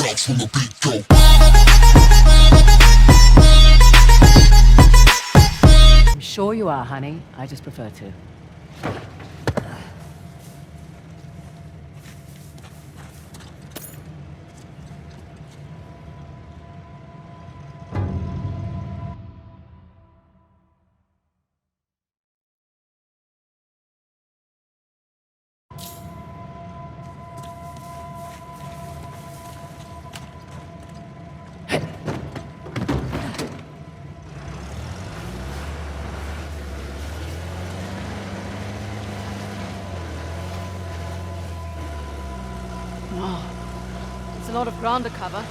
bounce when the beat go. I'm sure you are, honey. I just prefer to. It's a lot of ground to cover.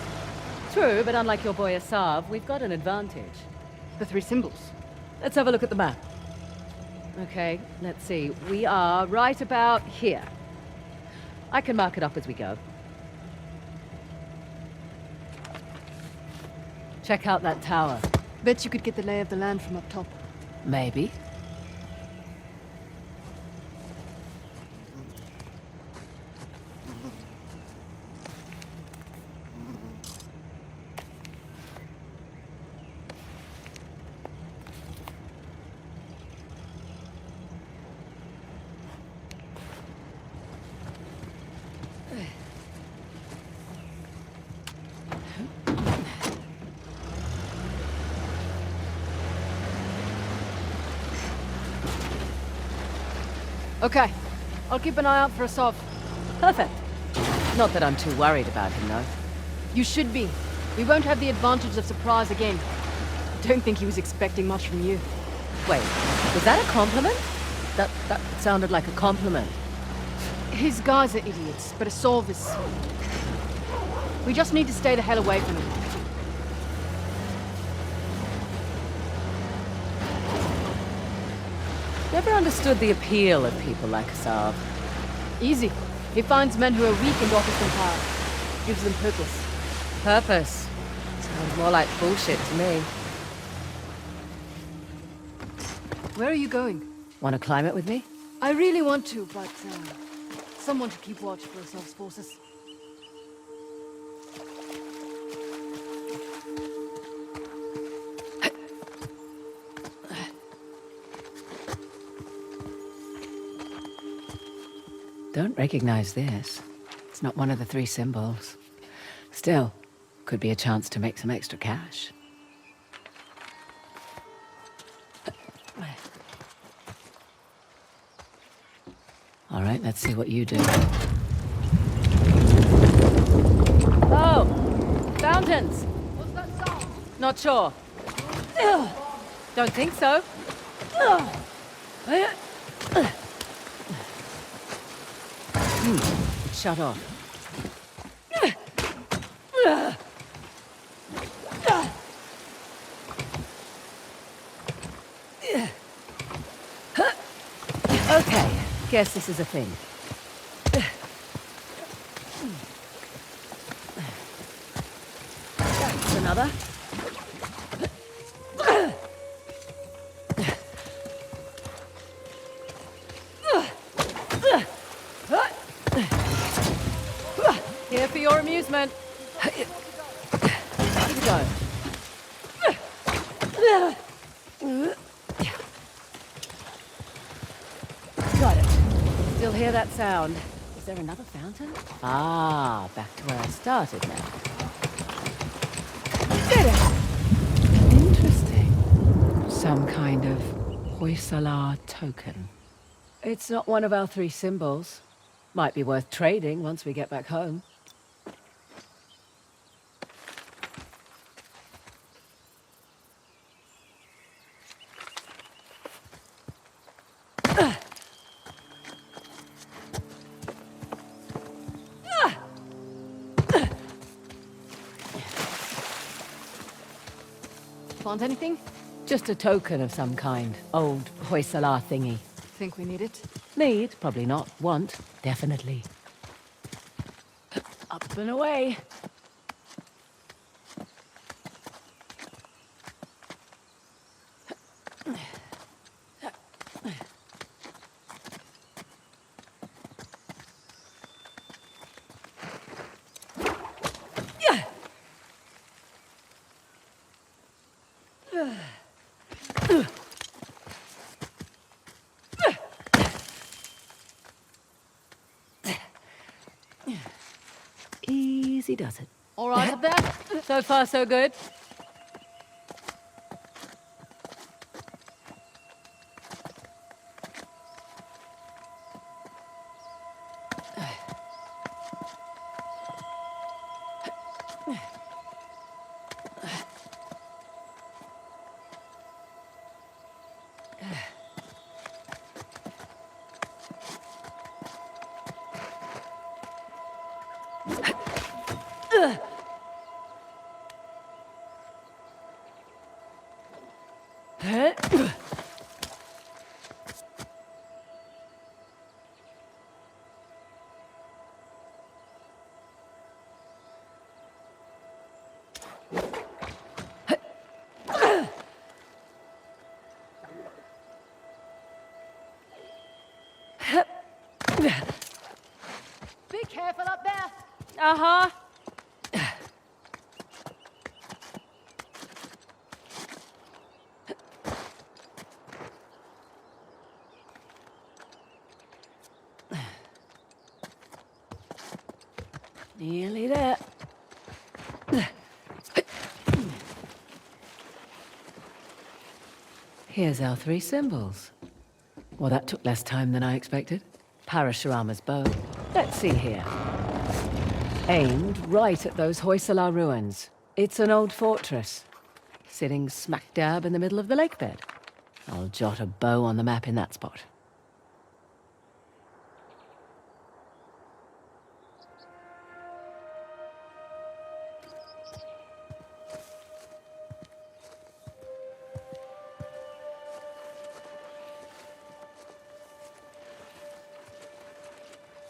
True, but unlike your boy Asav, we've got an advantage. The three symbols. Let's have a look at the map. Okay, let's see. We are right about here. I can mark it up as we go. Check out that tower. Bet you could get the lay of the land from up top. Maybe. Okay, I'll keep an eye out for Asav. Perfect. Not that I'm too worried about him, though. You should be. We won't have the advantage of surprise again. Don't think he was expecting much from you. Wait, was that a compliment? That sounded like a compliment. His guys are idiots, but Asav is... We just need to stay the hell away from him. Never understood the appeal of people like Asav. Easy. He finds men who are weak and offers them power. Gives them purpose. Purpose. Sounds more like bullshit to me. Where are you going? Want to climb it with me? I really want to, but someone to keep watch for Asav's forces. Don't recognize this. It's not one of the three symbols. Still, could be a chance to make some extra cash. All right, let's see what you do. Oh! Fountains! What's that sound? Not sure. Don't think so. Shut off. Okay, guess this is a thing. That's another. Here for your amusement. Here we go. Got it. Still hear that sound. Is there another fountain? Ah, back to where I started now. Interesting. Some kind of Hoysala token. It's not one of our three symbols. Might be worth trading once we get back home. Want anything? Just a token of some kind. Old Hoysala thingy. Think we need it? Need? Probably not. Want? Definitely. Up and away. Easy does it. All right up there? So far, so good. Be careful up there. Uh-huh. Nearly there. Here's our 3 symbols. Well, that took less time than I expected. Parashurama's bow. Let's see here. Aimed right at those Hoysala ruins. It's an old fortress, sitting smack dab in the middle of the lake bed. I'll jot a bow on the map in that spot.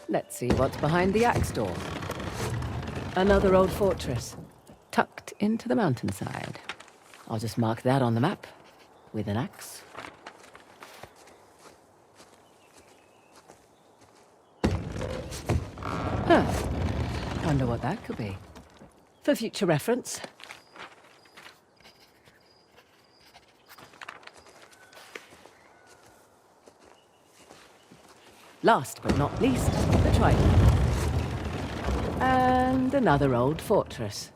Let's see what's behind the axe door. Another old fortress, tucked into the mountainside. I'll just mark that on the map with an axe. Huh. Wonder what that could be. For future reference. Last but not least, the trident. And another old fortress,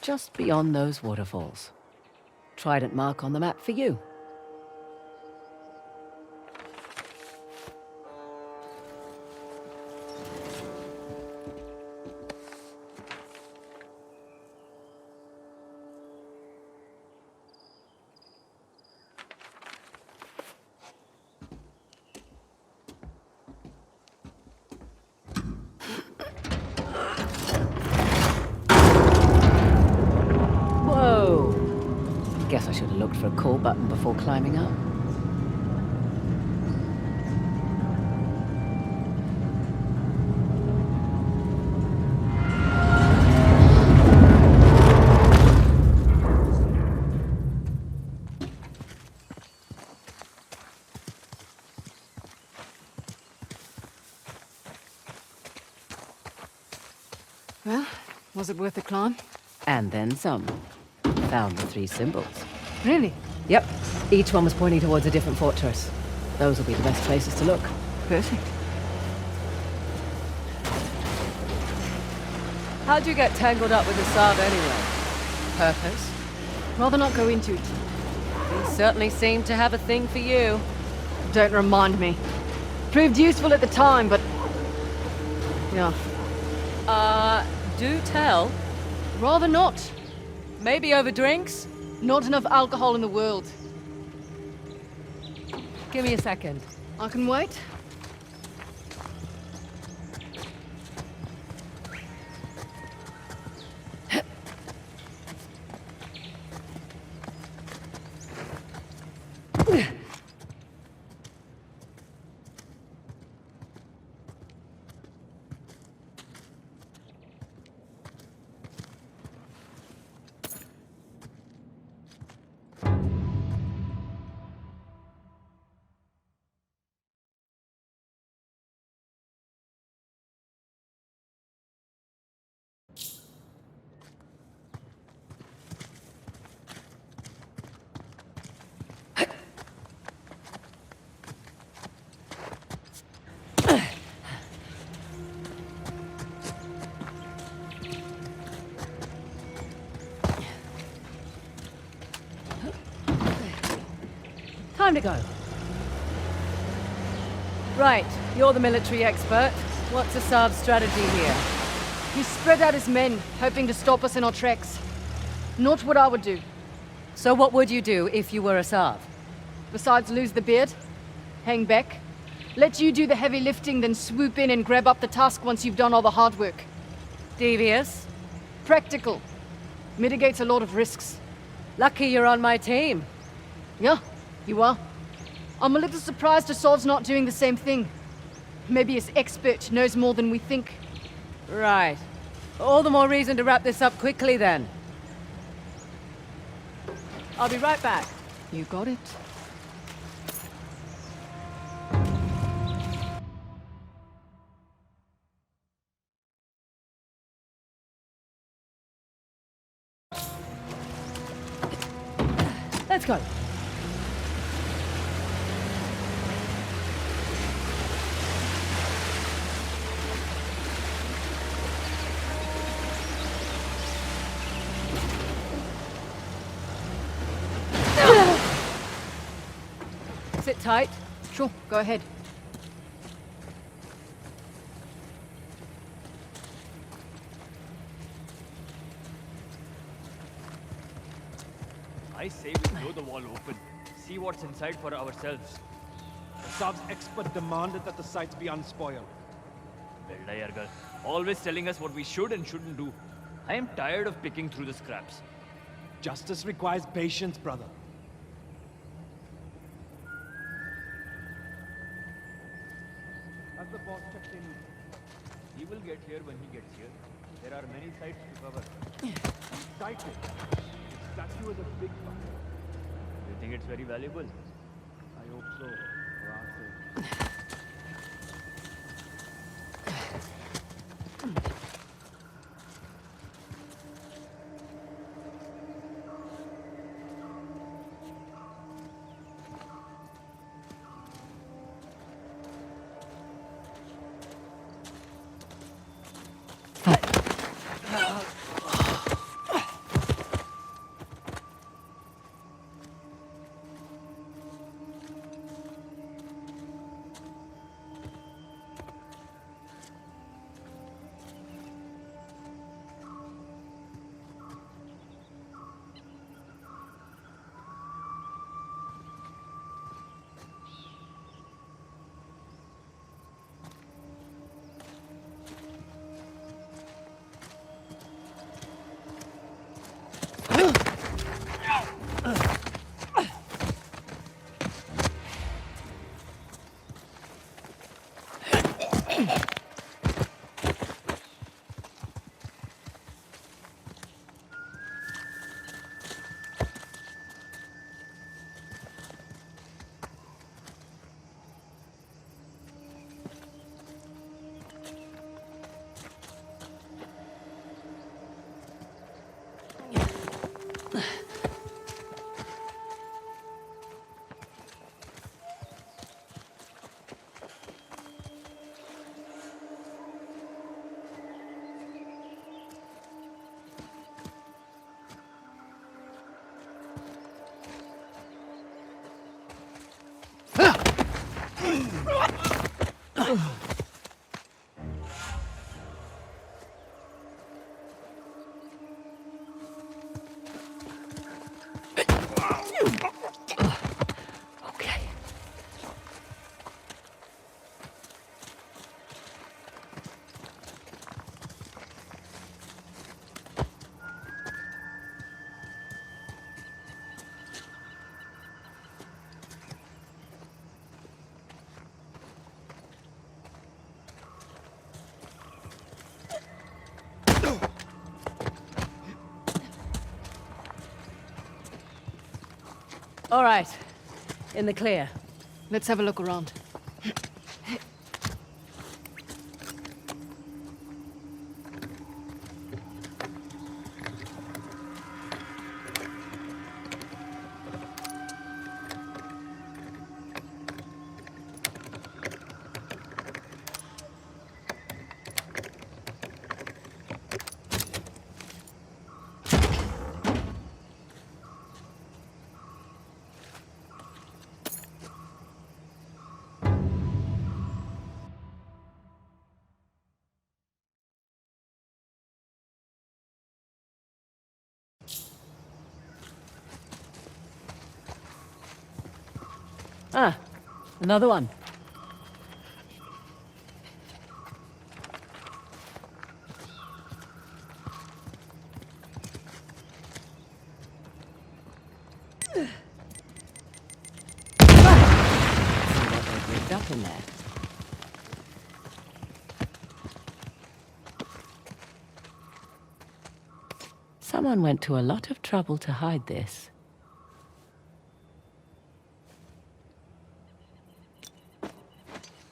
just beyond those waterfalls. Trident mark on the map for you. Whoa! Guess I should have looked for a call button before climbing up. Well, was it worth the climb? And then some. Found the 3 symbols. Really? Yep. Each one was pointing towards a different fortress. Those will be the best places to look. Perfect. How'd you get tangled up with the Saab anyway? Purpose? Rather not go into it. He certainly seemed to have a thing for you. Don't remind me. Proved useful at the time, but... yeah. Do tell. Rather not. Maybe over drinks? Not enough alcohol in the world. Give me a second. I can wait. Time to go. Right, you're the military expert. What's Asav's strategy here? He spread out his men, hoping to stop us in our tracks. Not what I would do. So what would you do if you were Asav? Besides lose the beard, hang back, let you do the heavy lifting, then swoop in and grab up the tusk once you've done all the hard work. Devious? Practical. Mitigates a lot of risks. Lucky you're on my team. Yeah, you are. I'm a little surprised Asav's not doing the same thing. Maybe his expert knows more than we think. Right. All the more reason to wrap this up quickly then. I'll be right back. You got it. Let's go. Sit tight. Sure, go ahead. I say we blow the wall open. See what's inside for ourselves. Asav's expert demanded that the sites be unspoiled. BLR Gamer, always telling us what we should and shouldn't do. I am tired of picking through the scraps. Justice requires patience, brother. Has the boss checked in? He will get here when he gets here. There are many sites to cover. Excited. This statue is a big one. You think it's very valuable? I hope so. For our sake. Okay. All right. In the clear. Let's have a look around. Ah, another one. What they've rigged up in there. Someone went to a lot of trouble to hide this.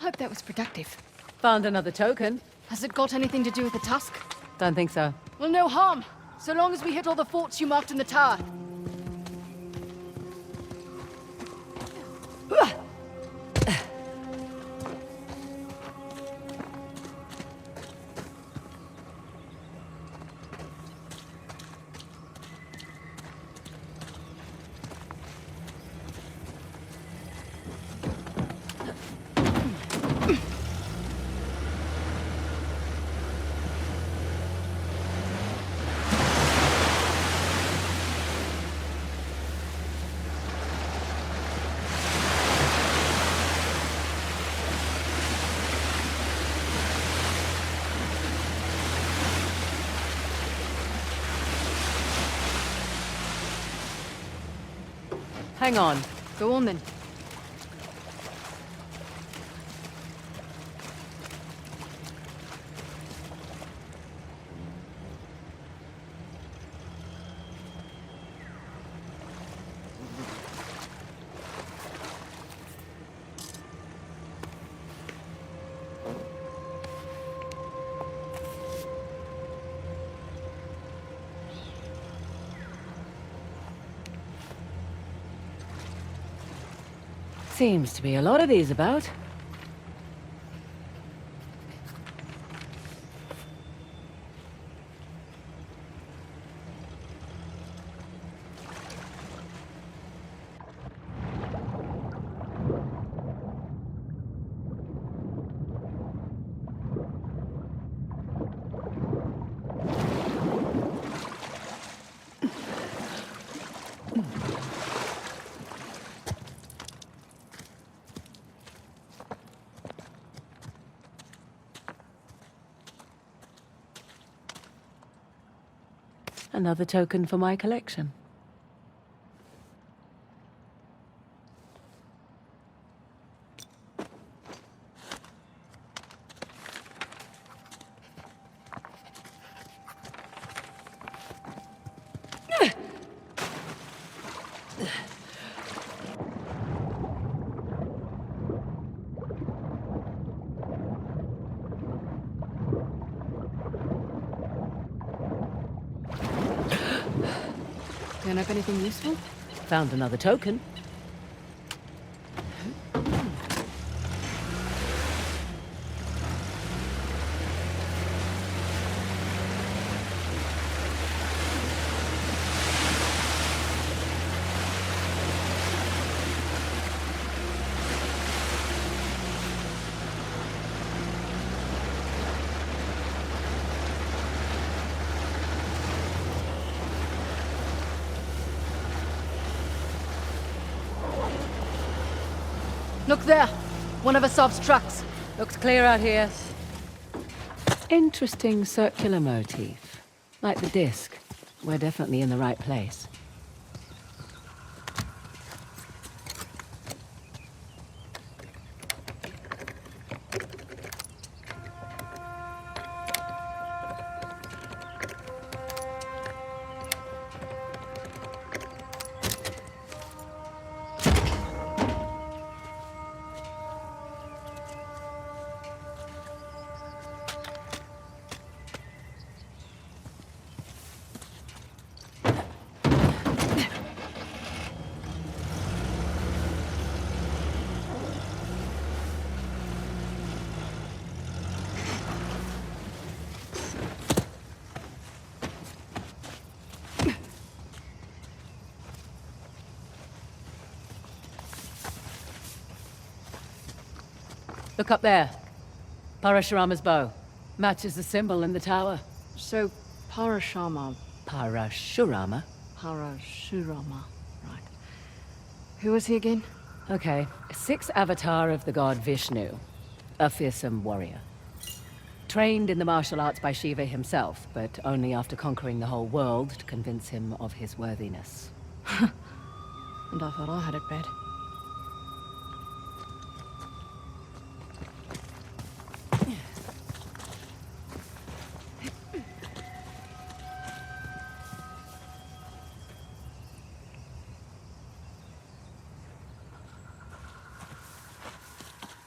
Hope that was productive. Found another token. Has it got anything to do with the tusk? Don't think so. Well, no harm. So long as we hit all the forts you marked in the tower. Hang on. Go on then. Seems to be a lot of these about. Another token for my collection. Turn up anything useful? Found another token. Look there! One of Asav's trucks. Looks clear out here. Interesting circular motif. Like the disc. We're definitely in the right place. Look up there. Parashurama's bow. Matches the symbol in the tower. So, Parashurama. Parashurama? Parashurama. Right. Who was he again? Okay, 6th avatar of the god Vishnu, a fearsome warrior. Trained in the martial arts by Shiva himself, but only after conquering the whole world to convince him of his worthiness. And I thought I had it bad.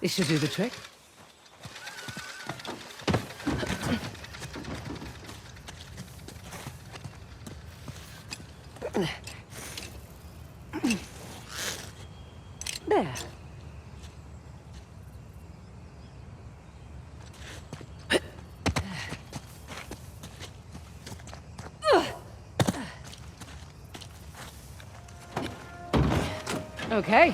This should do the trick. There. Okay.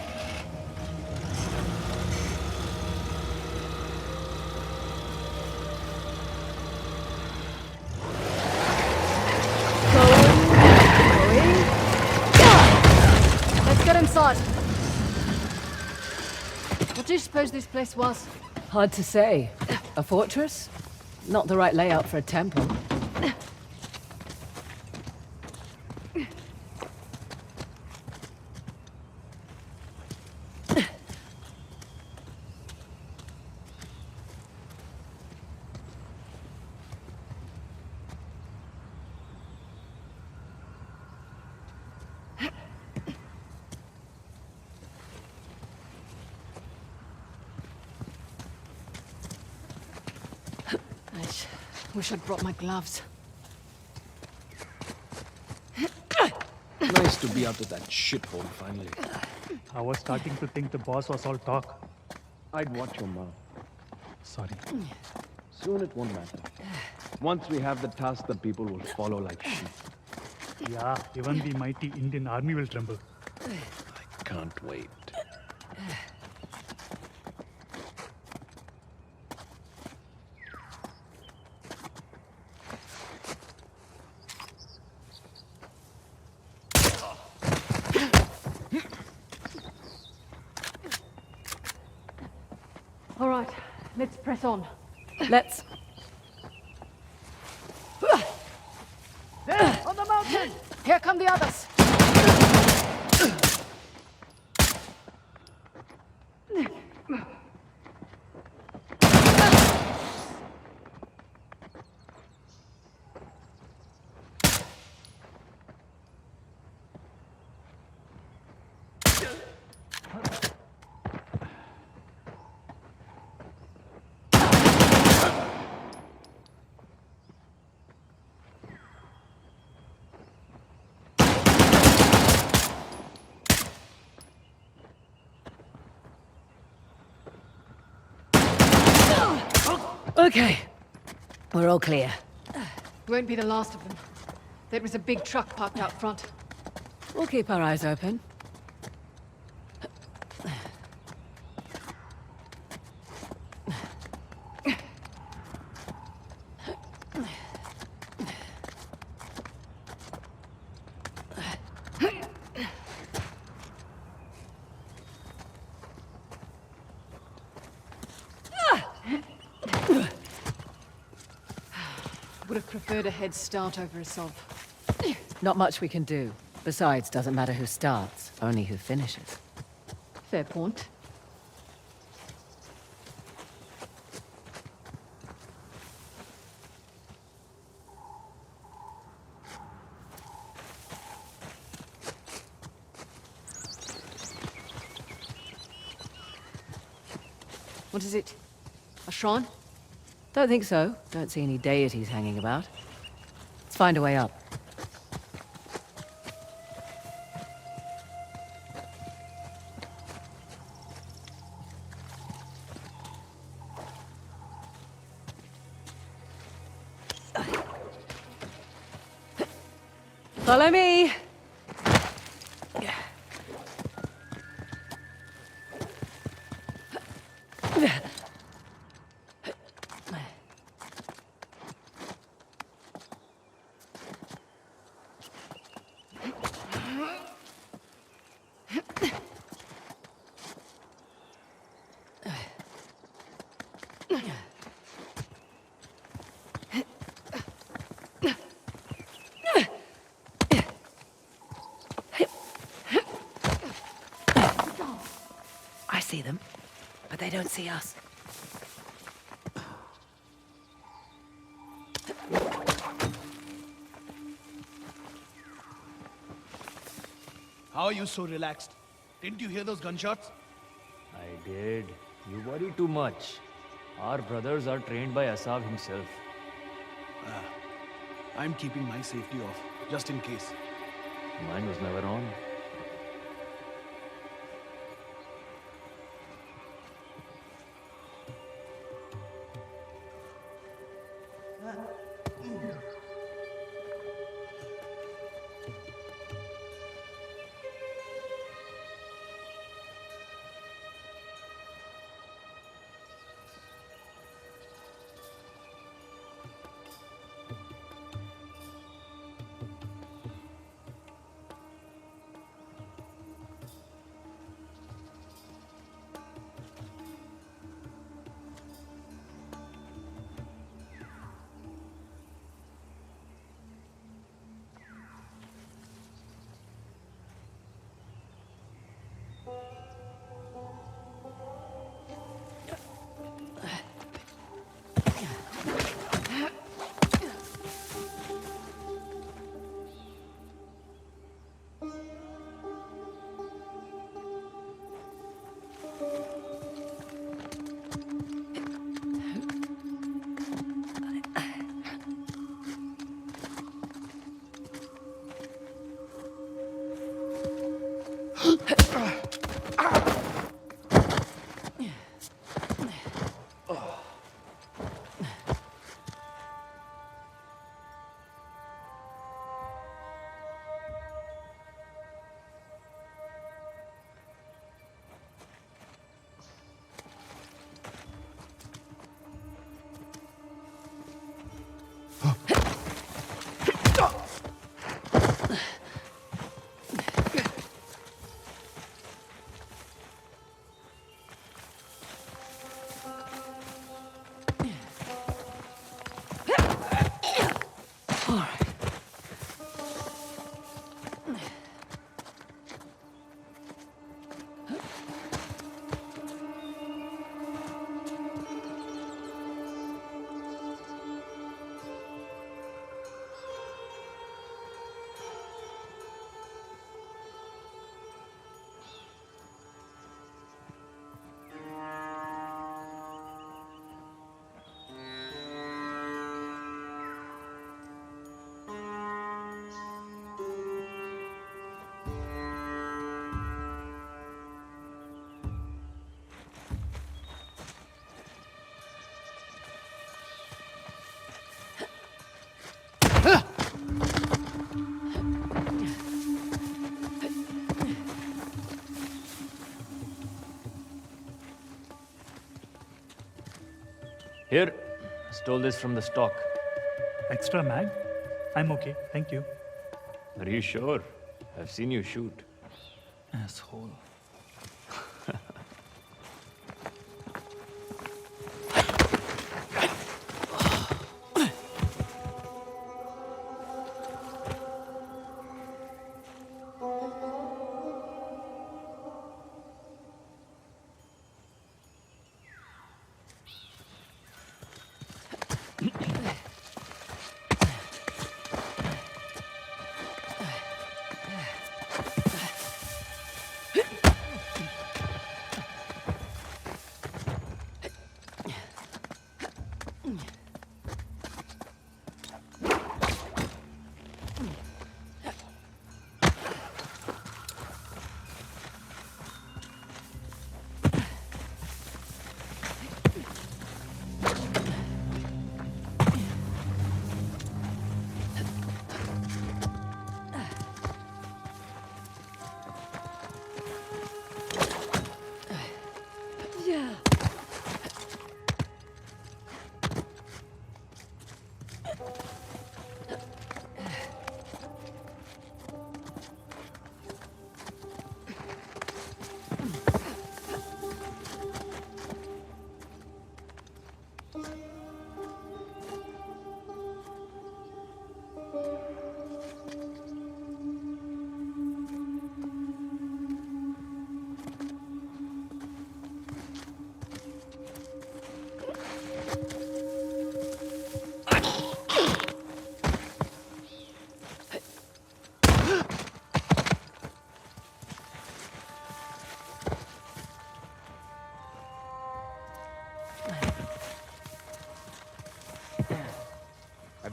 Let's get inside. What do you suppose this place was? Hard to say. A fortress? Not the right layout for a temple. Wish I'd brought my gloves. Nice to be out of that shithole finally. I was starting to think the boss was all talk. I'd watch your mouth. Sorry. Soon it won't matter. Once we have the task, the people will follow like sheep. Yeah, even the mighty Indian army will tremble. I can't wait. All right, let's press on. Let's... There, on the mountain! Here come the others! Okay. We're all clear. Won't be the last of them. There was a big truck parked out front. We'll keep our eyes open. Would have preferred a head start over assault. Not much we can do. Besides, doesn't matter who starts, only who finishes. Fair point. What is it? A shrine? Don't think so. Don't see any deities hanging about. Let's find a way up. Follow me! see them, but they don't see us. How are you so relaxed? Didn't you hear those gunshots? I did. You worry too much. Our brothers are trained by Asav himself. I'm keeping my safety off, just in case. Mine was never on. Here, stole this from the stock. Extra mag? I'm okay, thank you. Are you sure? I've seen you shoot. Asshole.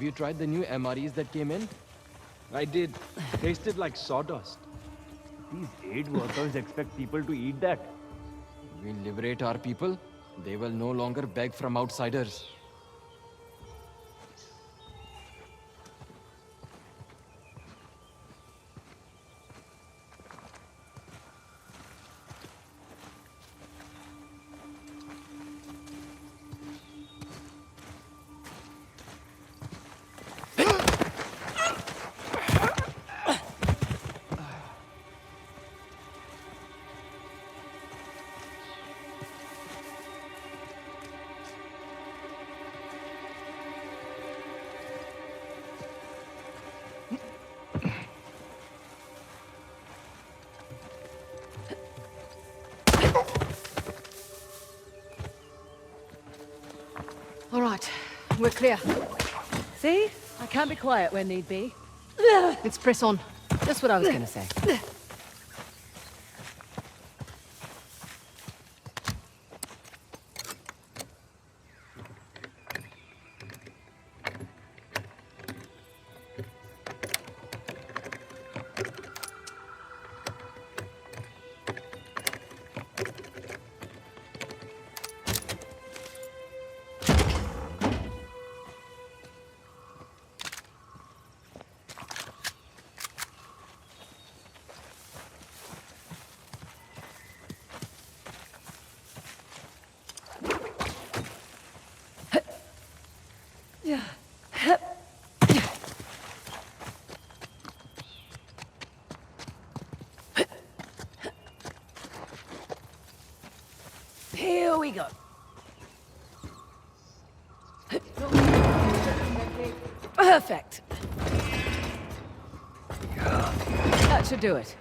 you tried the new MREs that came in? I did. Tasted like sawdust. These aid workers expect people to eat that. We liberate our people, they will no longer beg from outsiders. All right, we're clear. See? I can be quiet when need be. Let's press on. Just what I was gonna say. Here we go. Perfect. That should do it.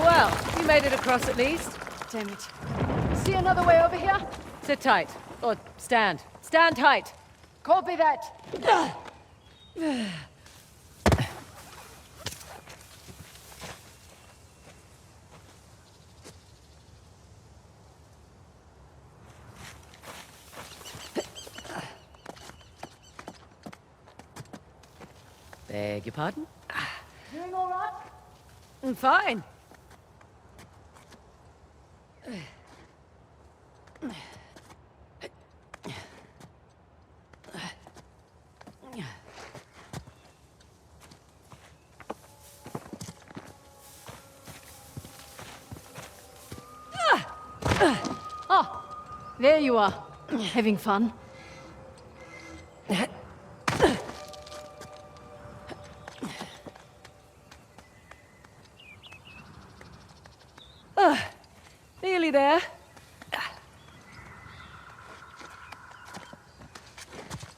Well, you made it across at least. Damn it. See another way over here? Sit tight. Or stand. Stand tight. Copy that. Beg your pardon? Doing all right? I'm fine. There you are. Having fun? Nearly there.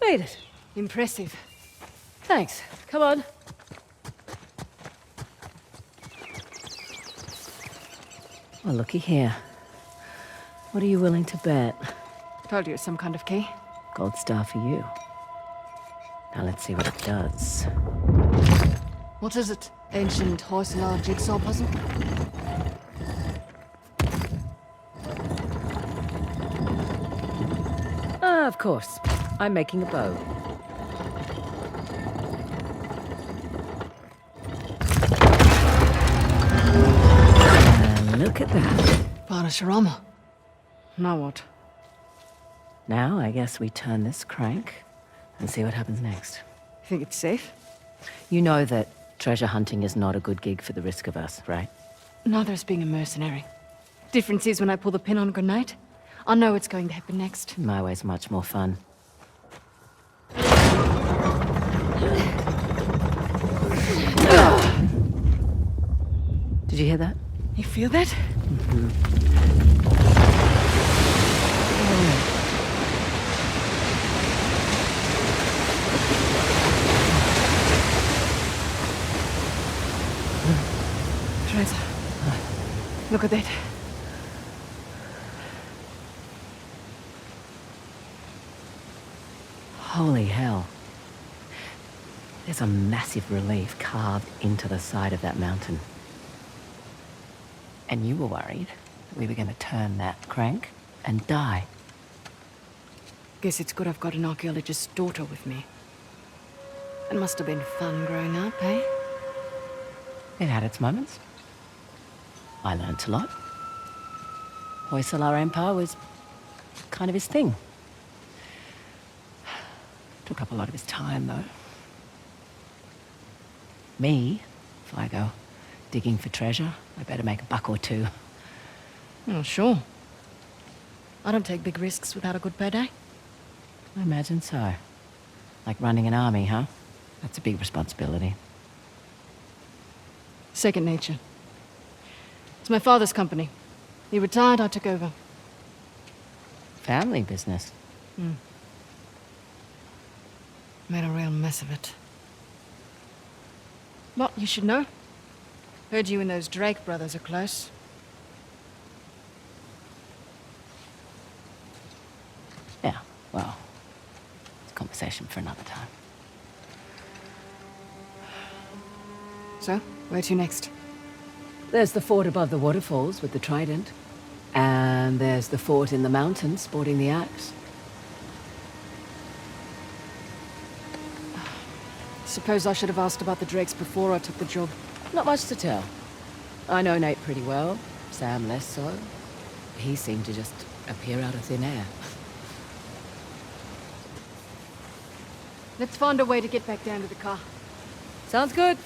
Made it. Impressive. Thanks. Come on. Well, looky here. What are you willing to bet? Told you it's some kind of key. Gold star for you. Now let's see what it does. What is it? Ancient Hoysala jigsaw puzzle? Ah, of course. I'm making a bow. And look at that. Parashurama. Now what? Now I guess we turn this crank and see what happens next. You think it's safe? You know that treasure hunting is not a good gig for the risk of us, right? Neither is being a mercenary. Difference is when I pull the pin on a grenade, I know what's going to happen next. My way's much more fun. Did you hear that? You feel that? Teresa, look at that. Holy hell. There's a massive relief carved into the side of that mountain. And you were worried that we were going to turn that crank and die. Guess it's good I've got an archaeologist's daughter with me. It must have been fun growing up, eh? It had its moments. I learnt a lot. Hoysala Empire was kind of his thing. Took up a lot of his time, though. Me, if I go digging for treasure, I better make a buck or two. Oh, sure. I don't take big risks without a good payday. I imagine so. Like running an army, huh? That's a big responsibility. Second nature. It's my father's company. He retired, I took over. Family business. Made a real mess of it. But you should know. Heard you and those Drake brothers are close. Yeah, well, it's a conversation for another time. So, where to next? There's the fort above the waterfalls with the trident. And there's the fort in the mountains sporting the axe. Suppose I should have asked about the Drakes before I took the job. Not much to tell. I know Nate pretty well, Sam less so. He seemed to just appear out of thin air. Let's find a way to get back down to the car. Sounds good.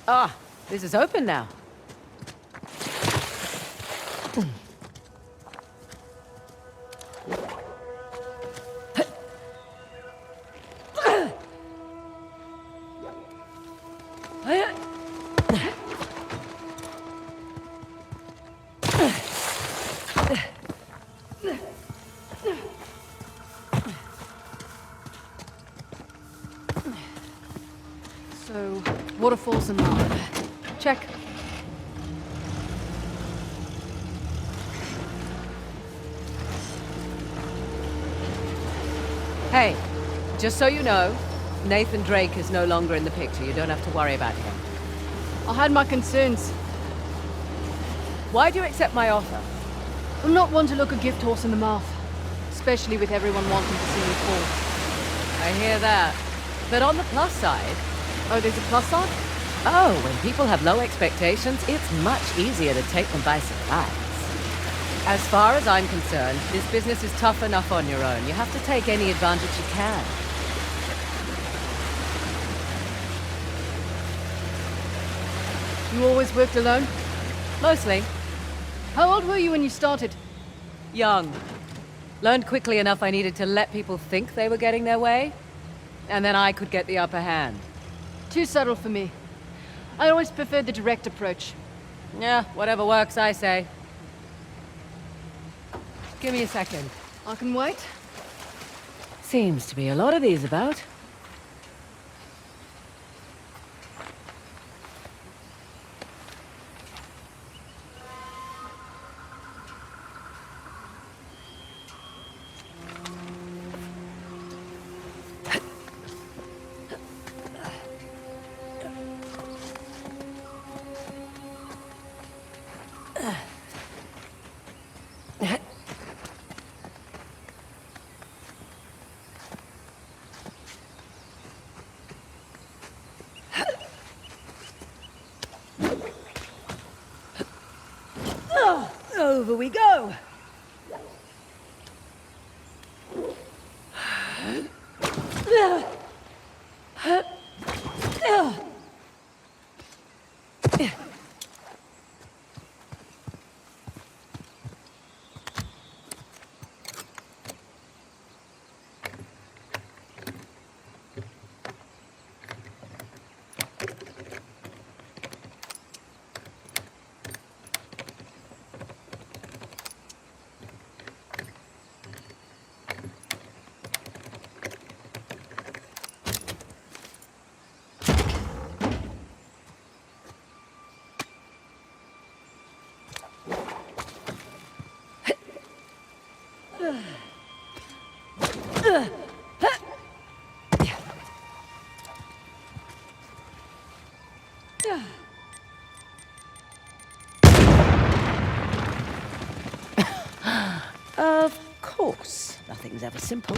Ah, this is open now. So, waterfalls and lava. Check. Hey, just so you know, Nathan Drake is no longer in the picture. You don't have to worry about him. I had my concerns. Why do you accept my offer? I'm not one to look a gift horse in the mouth. Especially with everyone wanting to see me fall. I hear that. But on the plus side... Oh, there's a plus side? Oh, when people have low expectations, it's much easier to take them by surprise. As far as I'm concerned, this business is tough enough on your own. You have to take any advantage you can. You always worked alone? Mostly. How old were you when you started? Young. Learned quickly enough I needed to let people think they were getting their way, and then I could get the upper hand. Too subtle for me. I always preferred the direct approach. Yeah, whatever works, I say. Give me a second. I can wait. Seems to be a lot of these about. Over we go! Of course. Nothing's ever simple.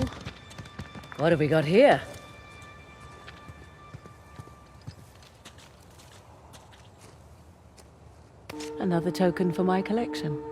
What have we got here? Another token for my collection.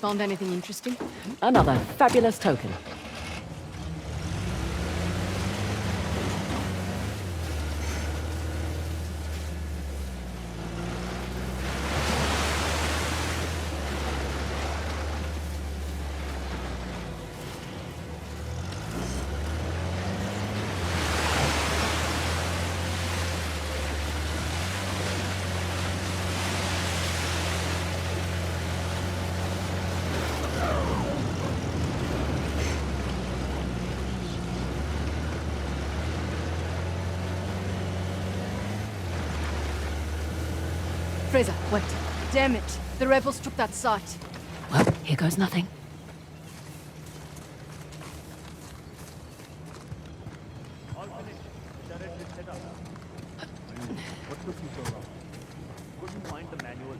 Found anything interesting? Another fabulous token. Fraser, wait. Damn it. The rebels took that site. Well, here goes nothing. All finished. Turret is set up. What took you so long? Couldn't find the manual.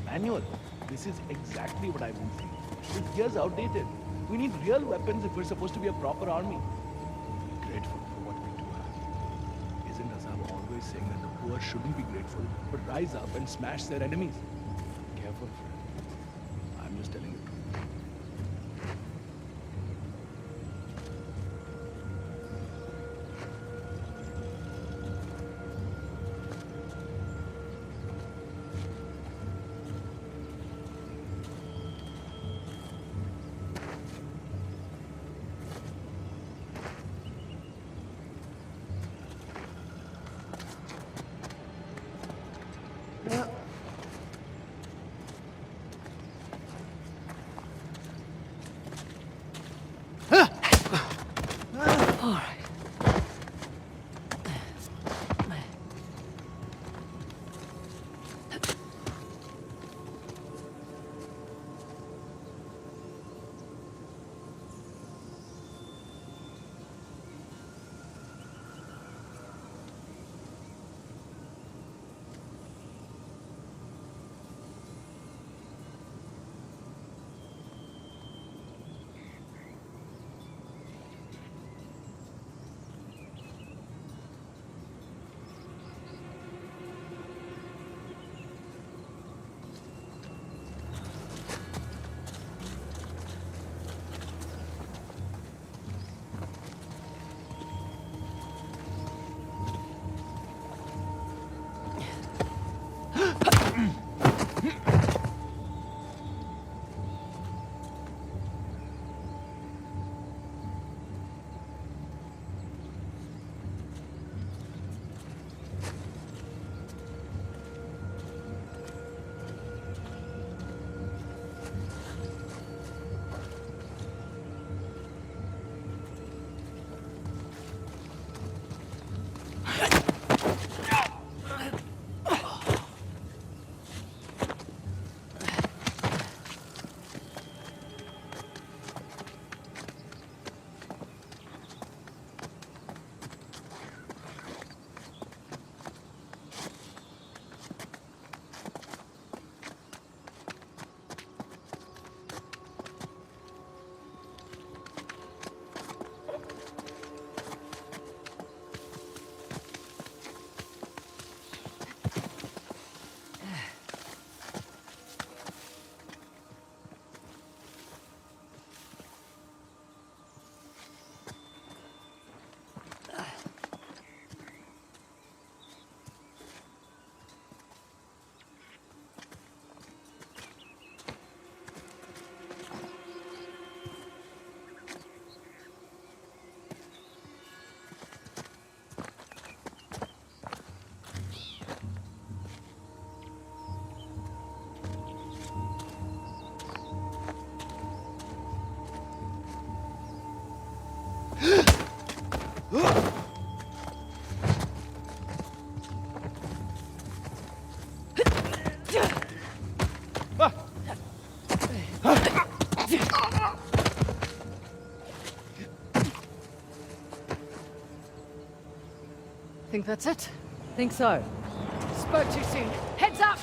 Manual. This is exactly what I've been saying. This gear's outdated. We need real weapons if we're supposed to be a proper army. Be grateful for what we do have. Isn't Azam always saying that the poor shouldn't be grateful, but rise up and smash their enemies? Careful, friend. I'm just telling you. Think that's it? Think so. Spoke too soon. Heads up!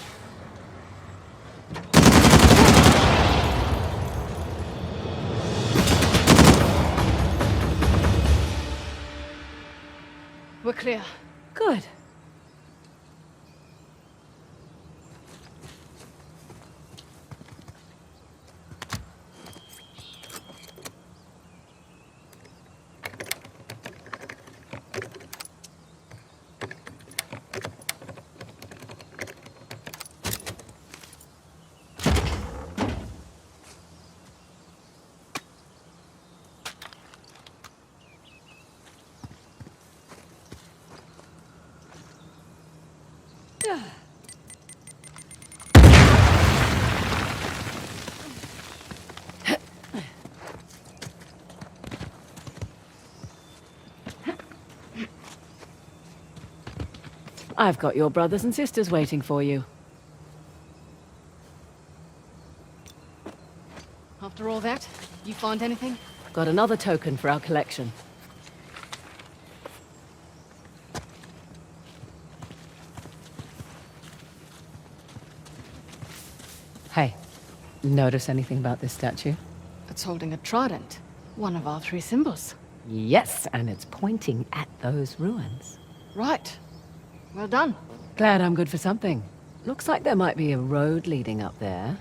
We're clear. Good. I've got your brothers and sisters waiting for you. After all that, you find anything? Got another token for our collection. Hey, notice anything about this statue? It's holding a trident. One of our 3 symbols. Yes, and it's pointing at those ruins. Right. Well done. Glad I'm good for something. Looks like there might be a road leading up there.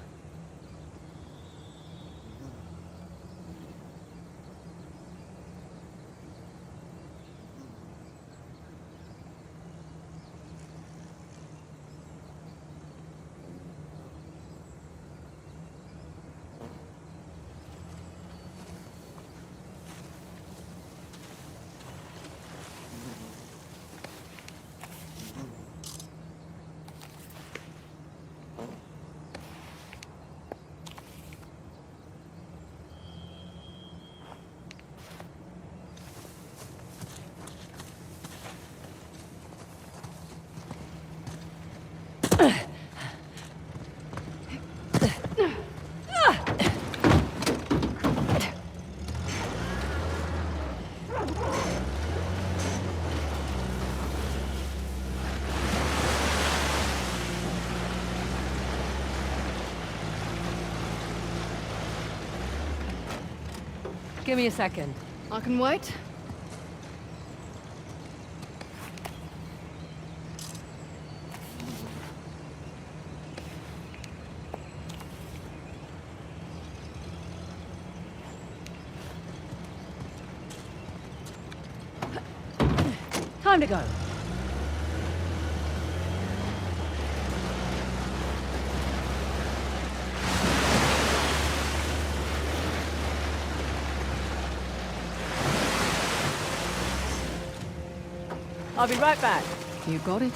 Give me a second. I can wait. Time to go. I'll be right back. You got it.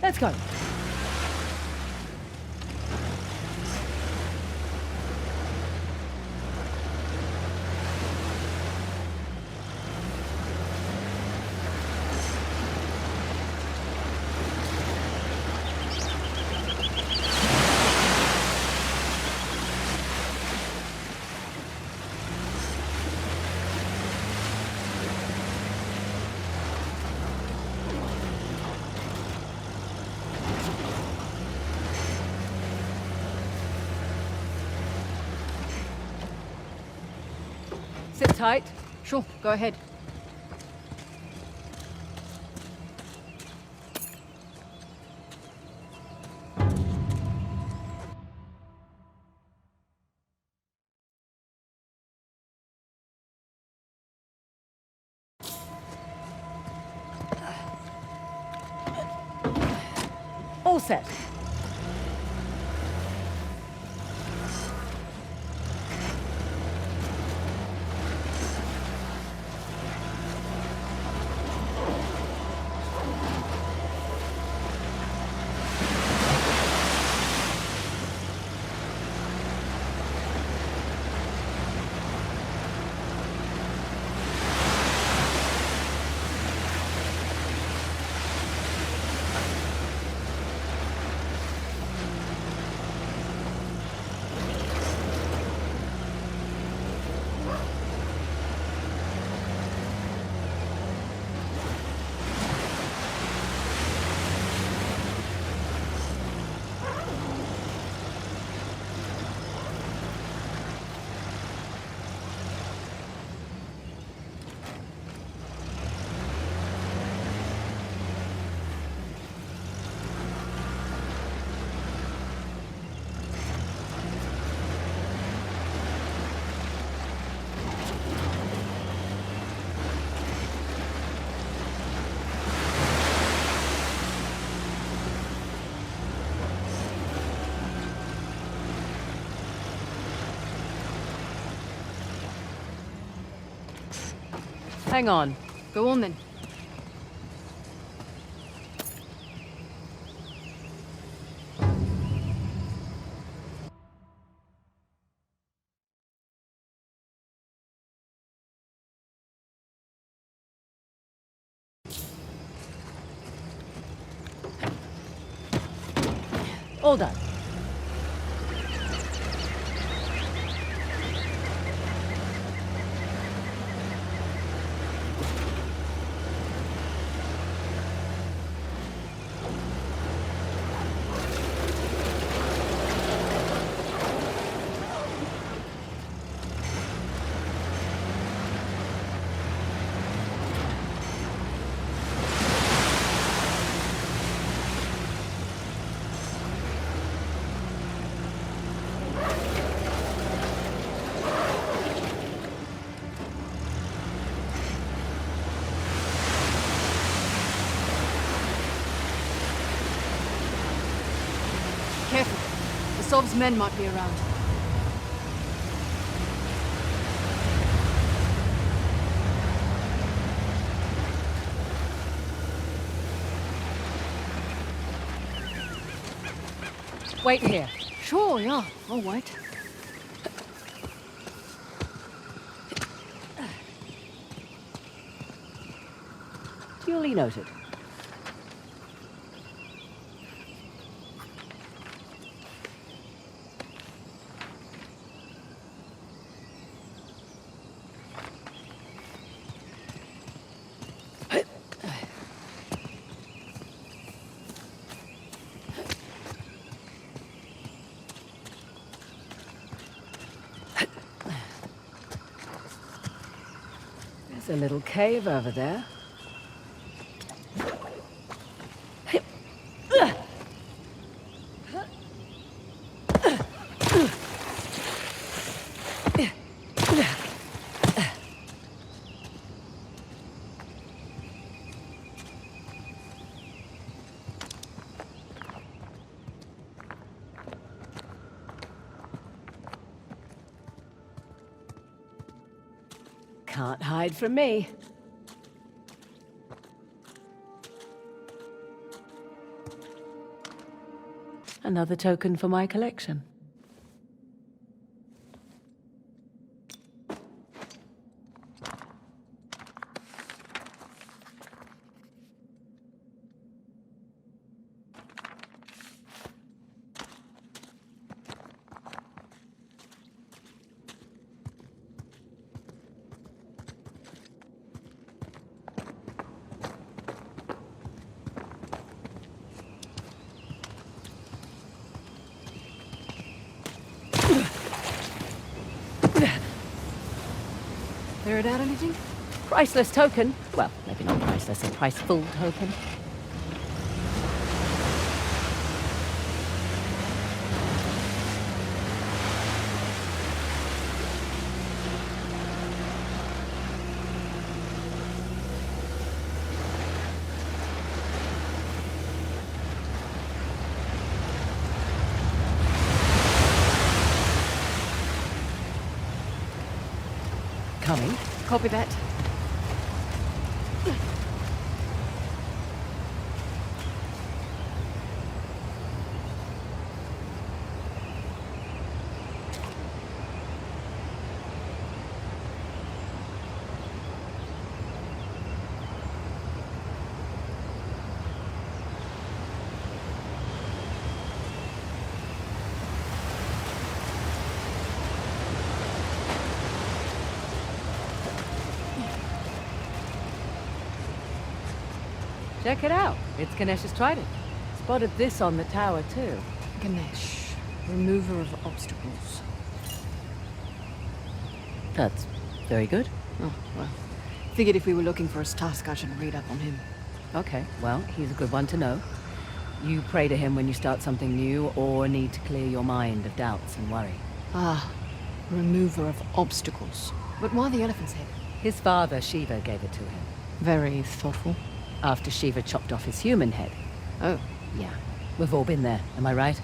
Let's go. Sit tight. Sure, go ahead. All set. Hang on. Go on then. All done. Careful. The Sov's men might be around. Wait here. Sure, yeah. All right. Duly noted. There's a little cave over there. Can't hide from me. Another token for my collection. Cleared out anything? Priceless token. Well, maybe not priceless, a priceful token. Coming. Copy that. Check it out. It's Ganesh's trident. Spotted this on the tower, too. Ganesh, remover of obstacles. That's very good. Oh, well. Figured if we were looking for a task, I should read up on him. Okay, well, he's a good one to know. You pray to him when you start something new or need to clear your mind of doubts and worry. Ah, remover of obstacles. But why the elephant's head? His father, Shiva, gave it to him. Very thoughtful. After Shiva chopped off his human head. Oh. Yeah, we've all been there, am I right?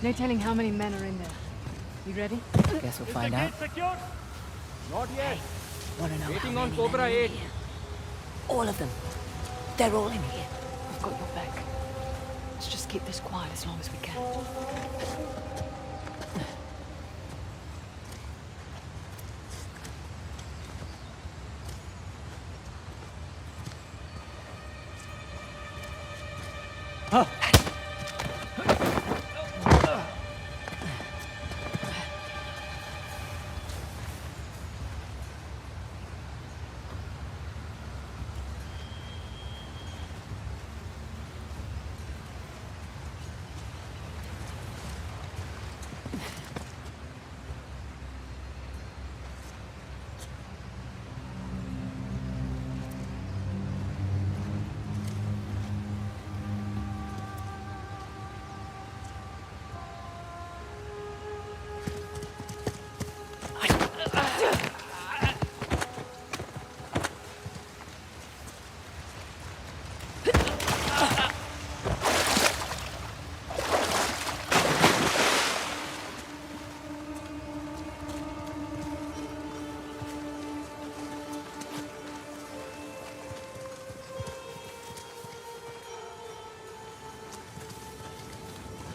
No telling how many men are in there. You ready? Guess we'll find out. Secure? Not yet. Wanna know Waiting how on many Cobra men are in 8. here? All of them. They're all in here. I've got your back. Let's just keep this quiet as long as we can.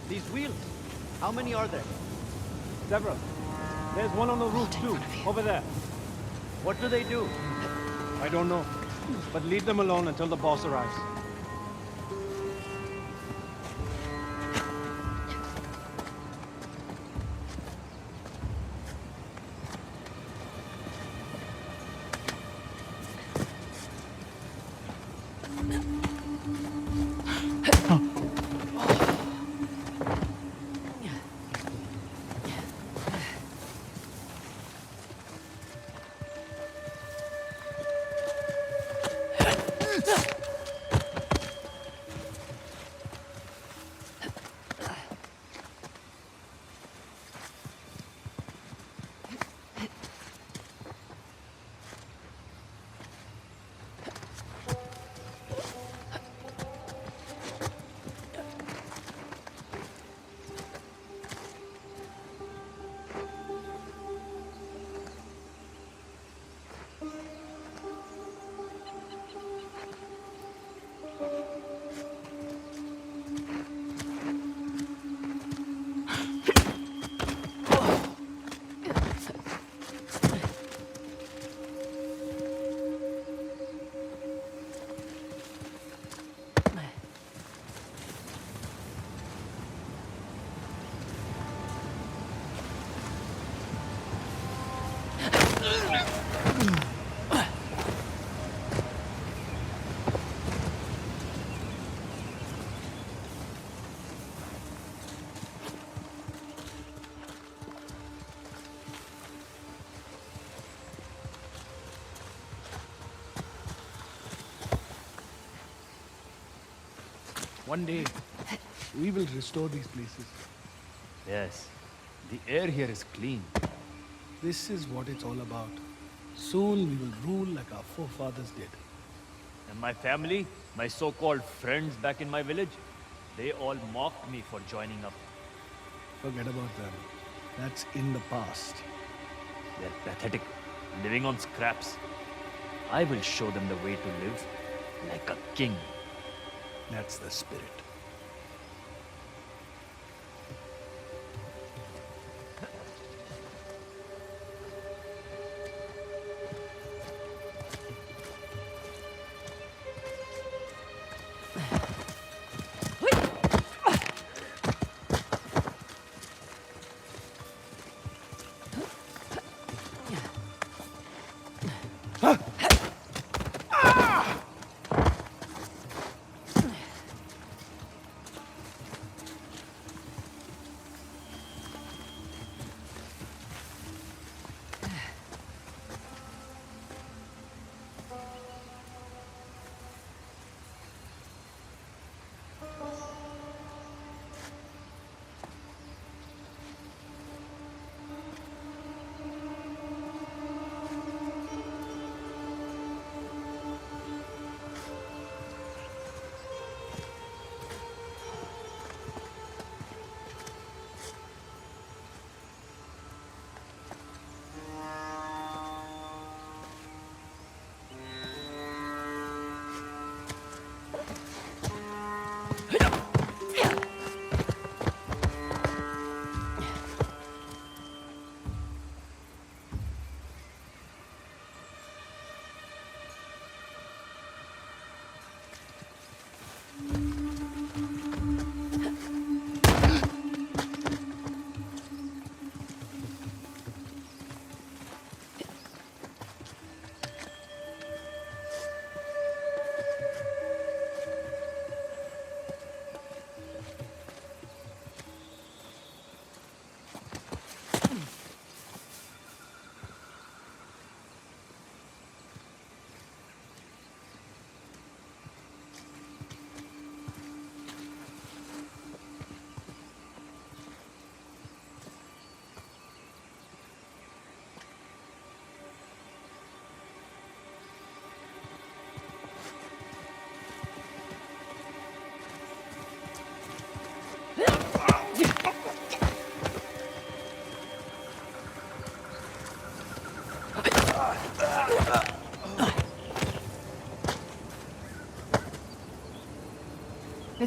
These wheels, how many are there? Several. There's one on the roof too, over there. What do they do? I don't know. But leave them alone until the boss arrives. One day, we will restore these places. Yes. The air here is clean. This is what it's all about. Soon we will rule like our forefathers did. And my family, my so-called friends back in my village, they all mocked me for joining up. Forget about them. That's in the past. They're pathetic, living on scraps. I will show them the way to live like a king. That's the spirit.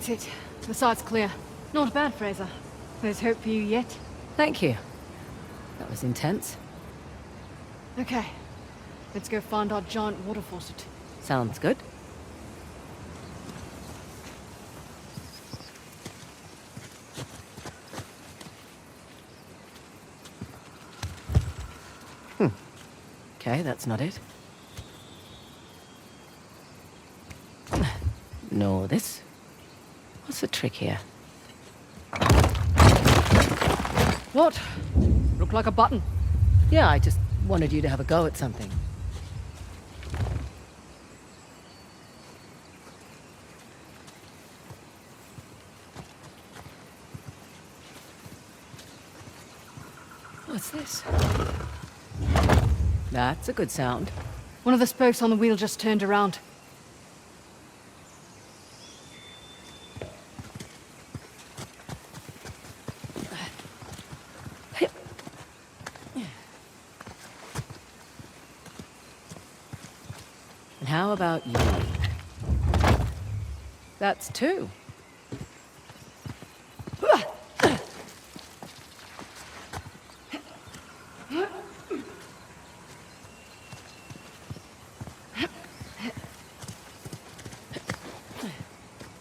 That's it. The site's clear. Not bad, Fraser. There's hope for you yet. Thank you. That was intense. Okay. Let's go find our giant water faucet. Sounds good. Okay, that's not it. Nor this. What's the trick here? What? Look like a button. Yeah, I just wanted you to have a go at something. What's this? That's a good sound. One of the spokes on the wheel just turned around. And how about you? That's two.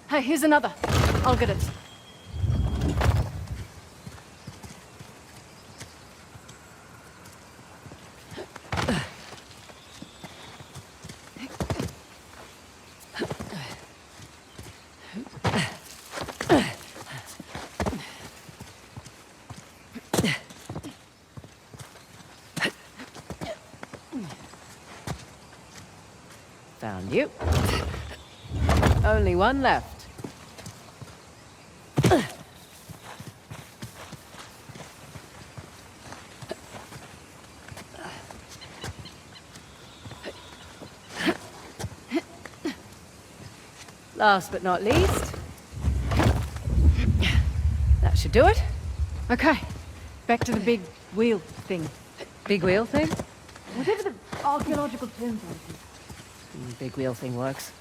Hey, here's another. I'll get it. Found you. Only one left. Last but not least. That should do it. Okay. Back to the big wheel thing. Big wheel thing? Whatever the archaeological terms are. Big wheel thing works.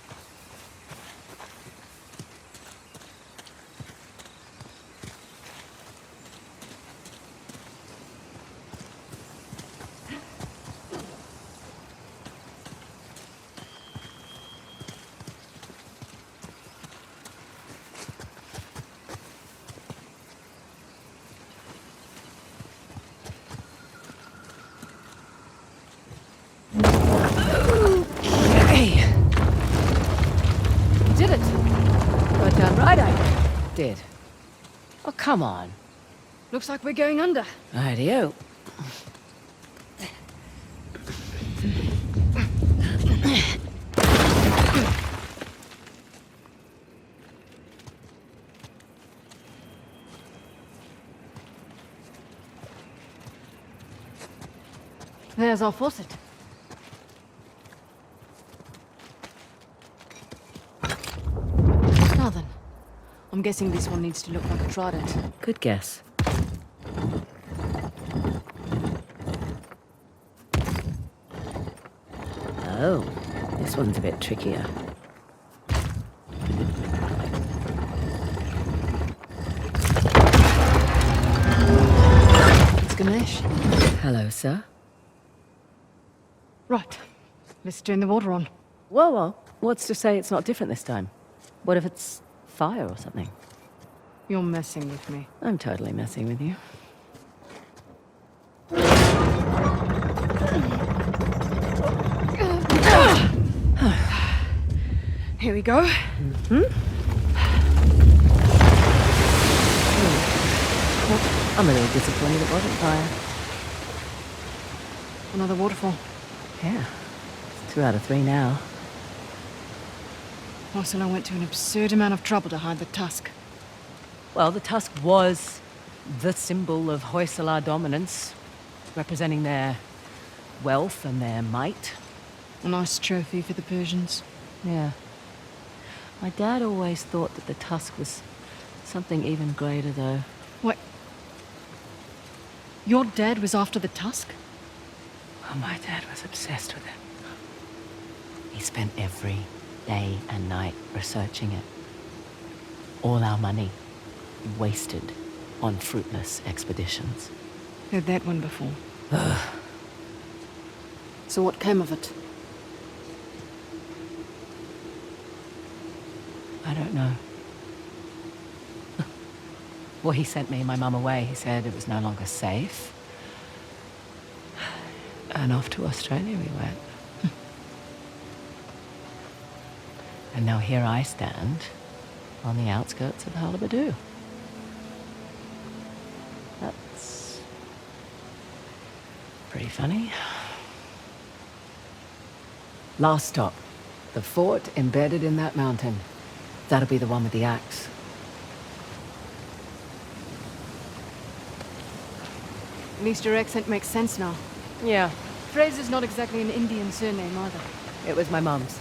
Did it? But damn right I did. Oh, come on. Looks like we're going under. Rightio. There's our faucet. Now then, I'm guessing this one needs to look like a trident. Good guess. Oh, this one's a bit trickier. It's Ganesh. Hello, sir. Right. Let's turn the water on. Whoa. What's to say it's not different this time? What if it's fire or something? You're messing with me. I'm totally messing with you. Here we go. I'm a little disappointed it wasn't fire. Another waterfall. Yeah. It's 2 out of 3 now. Ursula went to an absurd amount of trouble to hide the tusk. Well, the tusk was the symbol of Hoysala dominance, representing their wealth and their might. A nice trophy for the Persians. Yeah. My dad always thought that the tusk was something even greater, though. What? Your dad was after the tusk? Oh, my dad was obsessed with it. He spent every day and night researching it. All our money wasted on fruitless expeditions. Heard that one before. So what came of it? I don't know. Well, he sent me and my mum away. He said it was no longer safe. And off to Australia we went. And now here I stand on the outskirts of Halibadoo. That's pretty funny. Last stop. The fort embedded in that mountain. That'll be the one with the axe. At least your accent makes sense now. Yeah, Fraser's not exactly an Indian surname either. it was my mum's.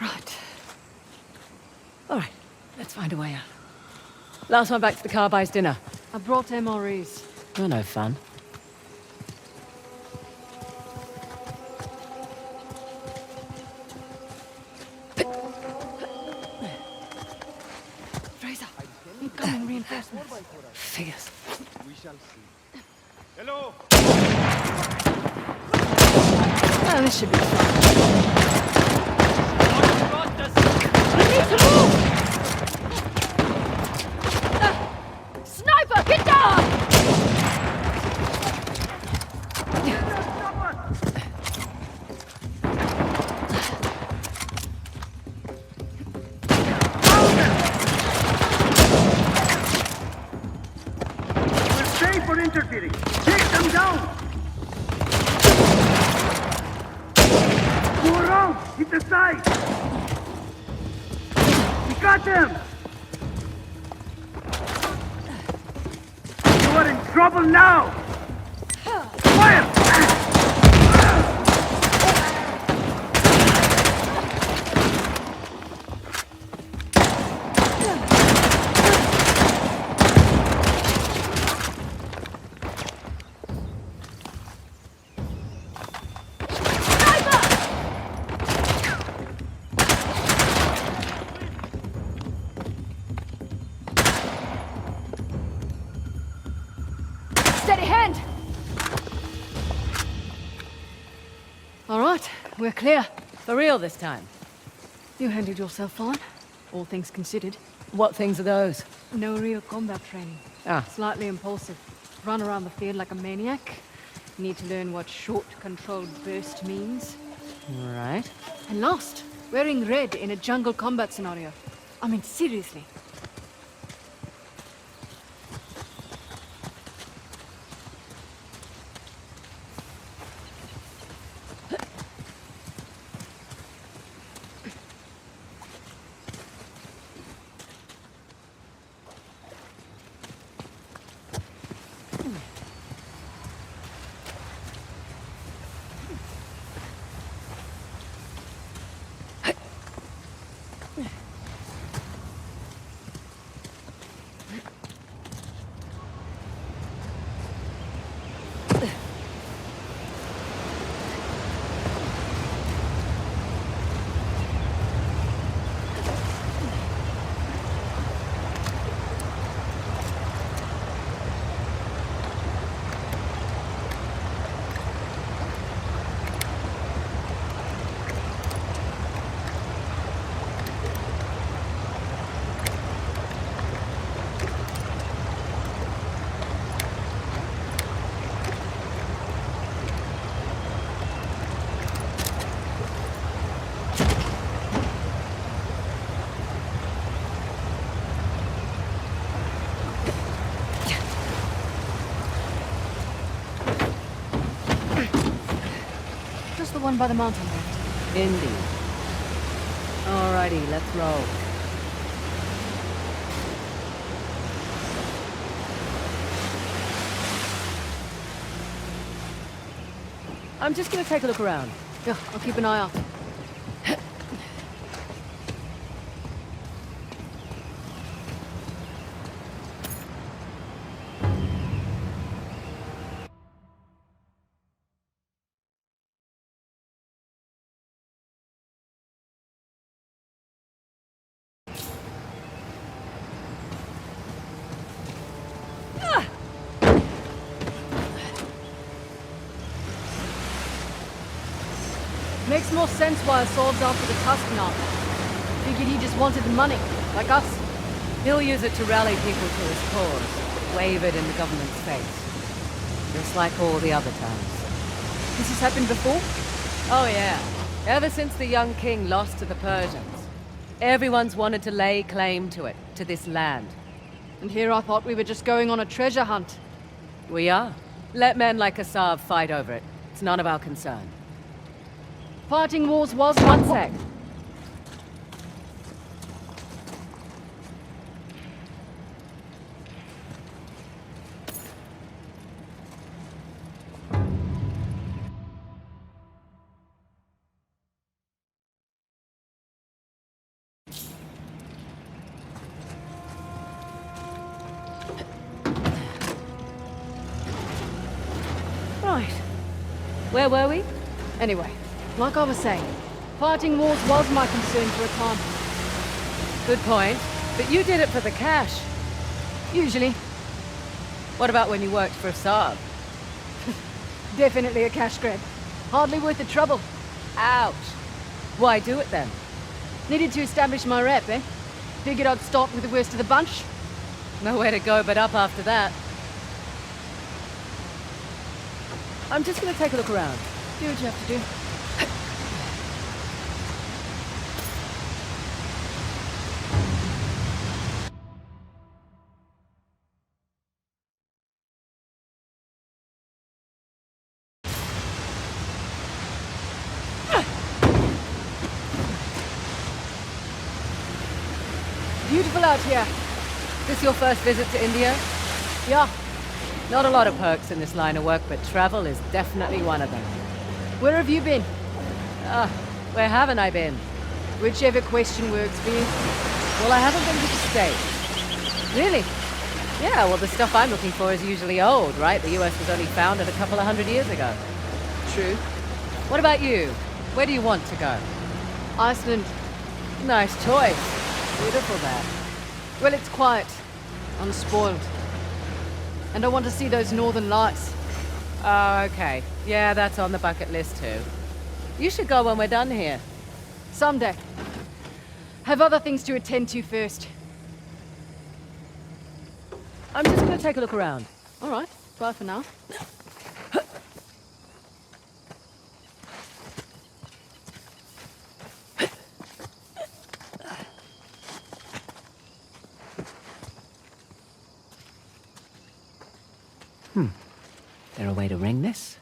Right. All right, let's find a way out. Last one back to the car buys dinner. I brought MREs. Oh, no fun. Fraser, incoming reinforcements. Figures. Hello! Oh, this should be fun. Sniper, get down! We're safe for interfering. Take them down! Go around! Hit the side! We got them! You are in trouble now! Fire! Steady hand! All right, we're clear. For real this time. You handled yourself fine, all things considered. What things are those? No real combat training. Ah, Slightly impulsive. Run around the field like a maniac. Need to learn what short, controlled burst means. right. And last, wearing red in a jungle combat scenario. I mean, seriously. the one by the mountain, right? Indeed. Alrighty, let's roll. I'm just gonna take a look around. Yeah, I'll keep an eye out. Makes more sense why Saul's after the tusk now. Figured he just wanted the money, like us. He'll use it to rally people to his cause, wave it in the government's face. Just like all the other times. This has happened before? Oh yeah. Ever since the young king lost to the Persians, everyone's wanted to lay claim to it, to this land. And here I thought we were just going on a treasure hunt. We are. Let men like Asav fight over it. It's none of our concern. Fighting wars was One sec. Right. Where were we? Anyway, like I was saying, fighting wars was my concern for a time. Good point. But you did it for the cash. Usually. What about when you worked for Asav? Definitely a cash grab. Hardly worth the trouble. Ouch. Why do it then? Needed to establish my rep, eh? Figured I'd start with the worst of the bunch. Nowhere to go but up after that. I'm just gonna take a look around. Do what you have to do. Beautiful out here. This your first visit to India? Yeah. Not a lot of perks in this line of work, but travel is definitely one of them. Where have you been? Where haven't I been? Whichever question works for you. Well, I haven't been to the States. Really? Yeah, well, the stuff I'm looking for is usually old, right? The US was only founded a couple of 100 years ago. True. What about you? Where do you want to go? Iceland. Nice choice. Beautiful there. Well, it's quiet. Unspoiled. And I want to see those northern lights. Oh, okay. Yeah, that's on the bucket list too. You should go when we're done here. Someday. Have other things to attend to first. I'm just gonna take a look around. All right. Bye for now. Is there a way to ring this?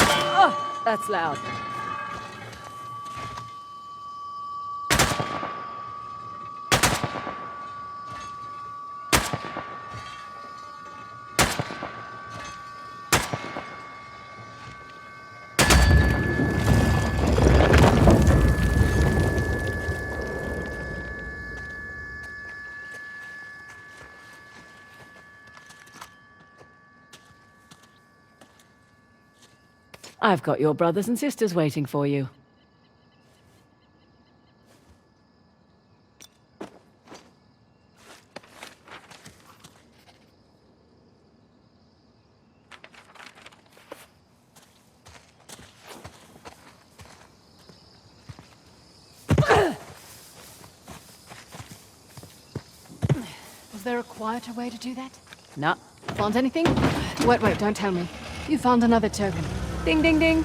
Oh, that's loud. I've got your brothers and sisters waiting for you. Was there a quieter way to do that? Nah. Found anything? Wait, don't tell me. You found another token. Ding, ding, ding.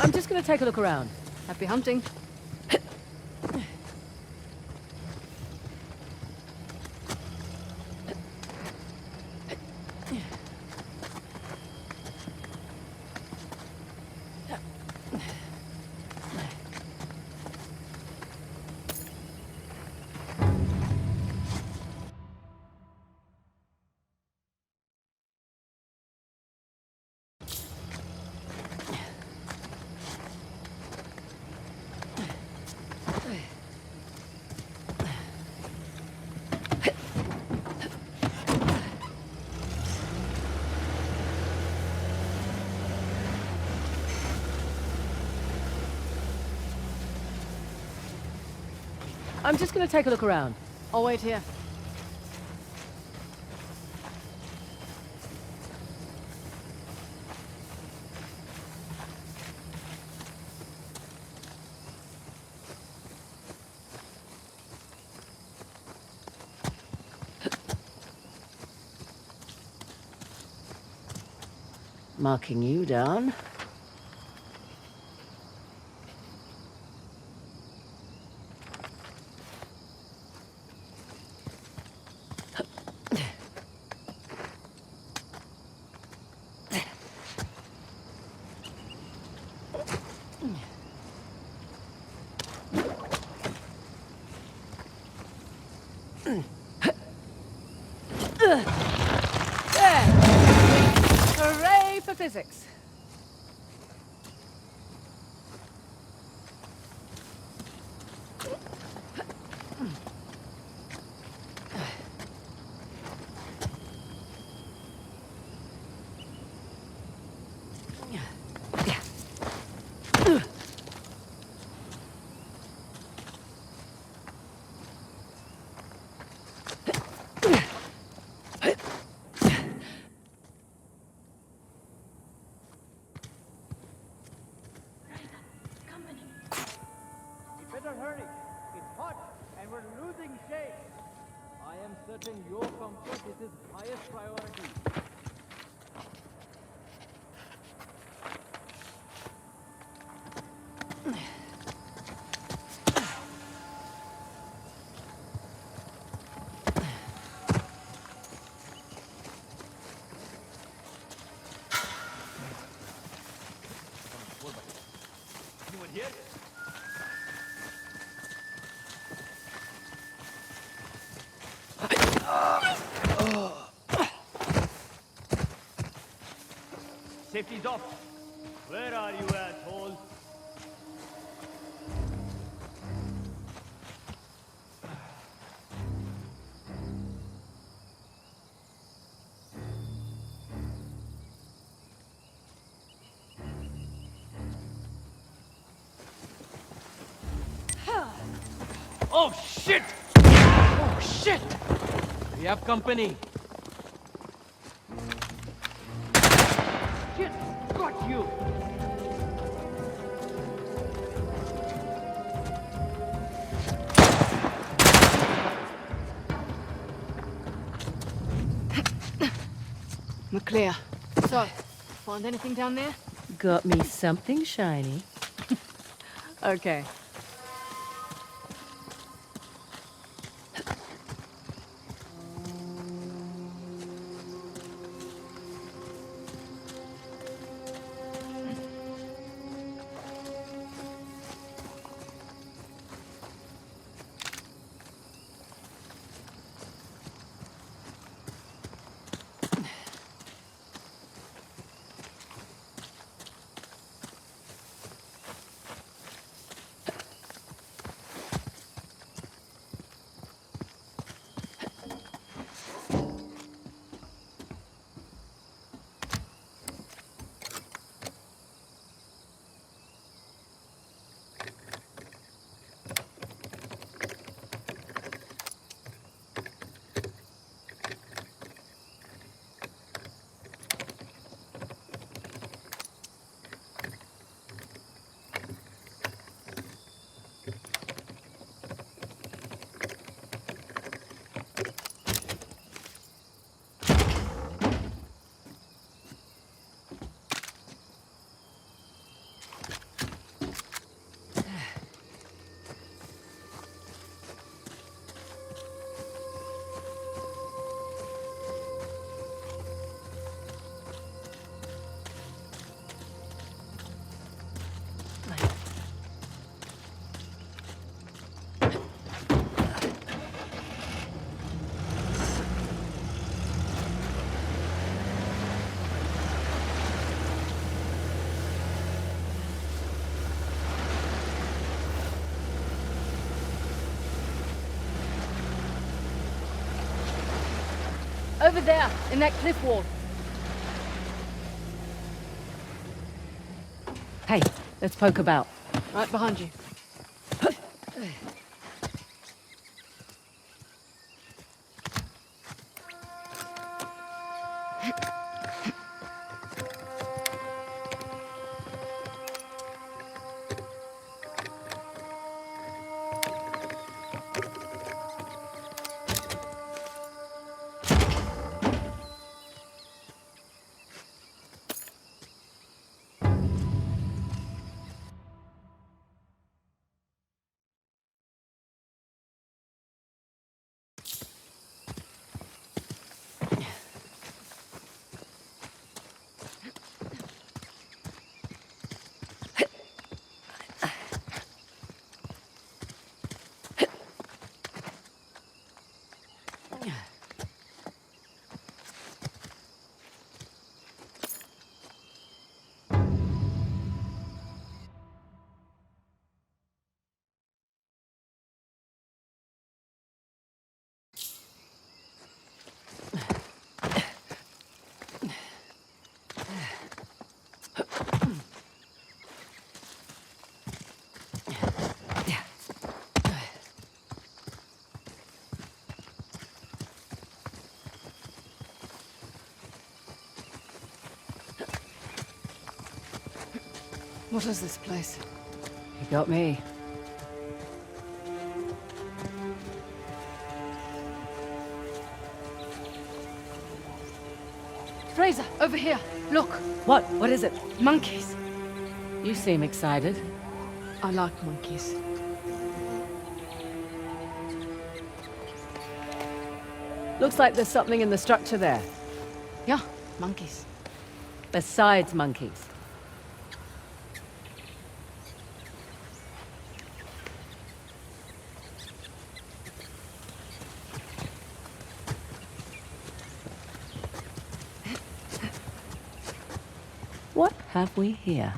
I'm just gonna take a look around. Happy hunting. I'm just gonna take a look around. I'll wait here. Marking you down. There! Hooray for physics. Better hurry. It's hot and we're losing shade. I am certain your comfort is his highest priority. Anyone here? Safety's off. Where are you, asshole? Oh shit! Oh shit! We have company. Shit! Got you! We're clear. So, find anything down there? Got me something shiny. Okay. over there, in that cliff wall. Hey, let's poke about. Right behind you. What is this place? You got me. Fraser, over here. Look, What? What is it? monkeys. You seem excited. I like monkeys. Looks like there's something in the structure there. Yeah, monkeys. Besides monkeys. What have we here?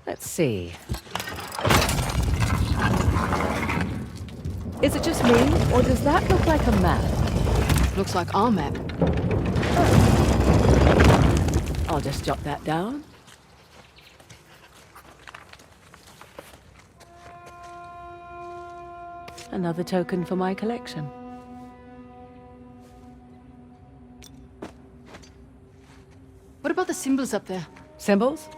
Let's see. Is it just me, or does that look like a map? Looks like our map. I'll just jot that down. Another token for my collection. What about the symbols up there? Symbols?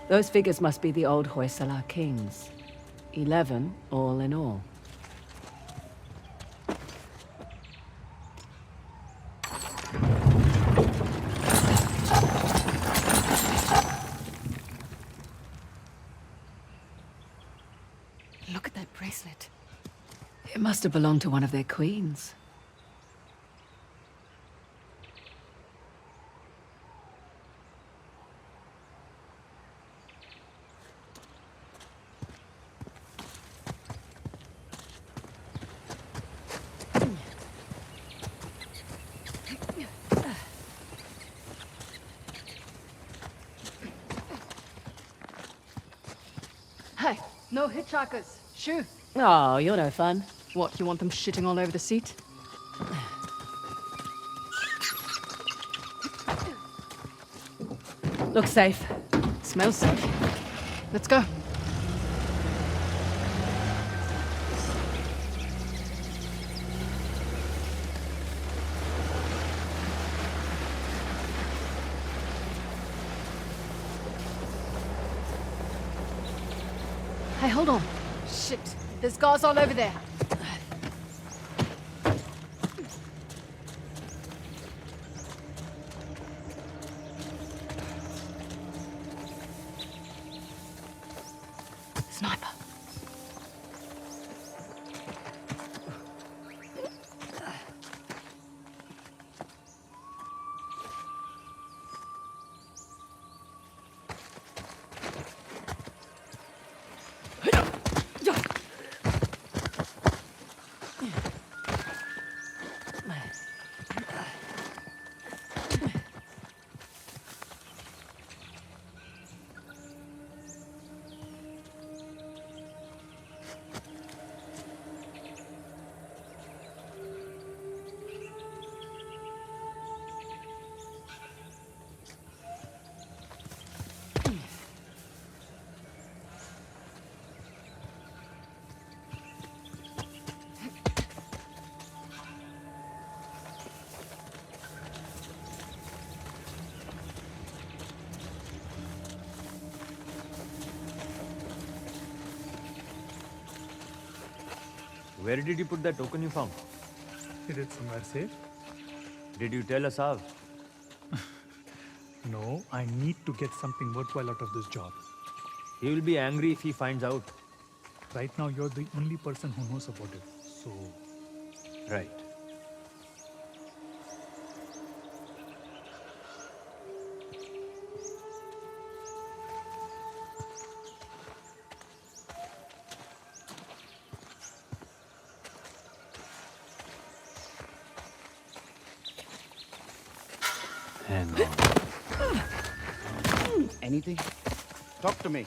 Those figures must be the old Hoysala kings. 11 all in all. Look at that bracelet. It must have belonged to one of their queens. Hey, no hitchhikers. Shoo. Oh, you're no fun. What, you want them shitting all over the seat? Looks safe. Smells safe. Let's go. Hey, hold on. Shit, there's guards all over there. Sniper. Where did you put that token you found? Is it somewhere safe? Did you tell Asav? No, I need to get something worthwhile out of this job. He will be angry if he finds out. Right now, you're the only person who knows about it. So, Right. Hang on. Anything? Talk to me.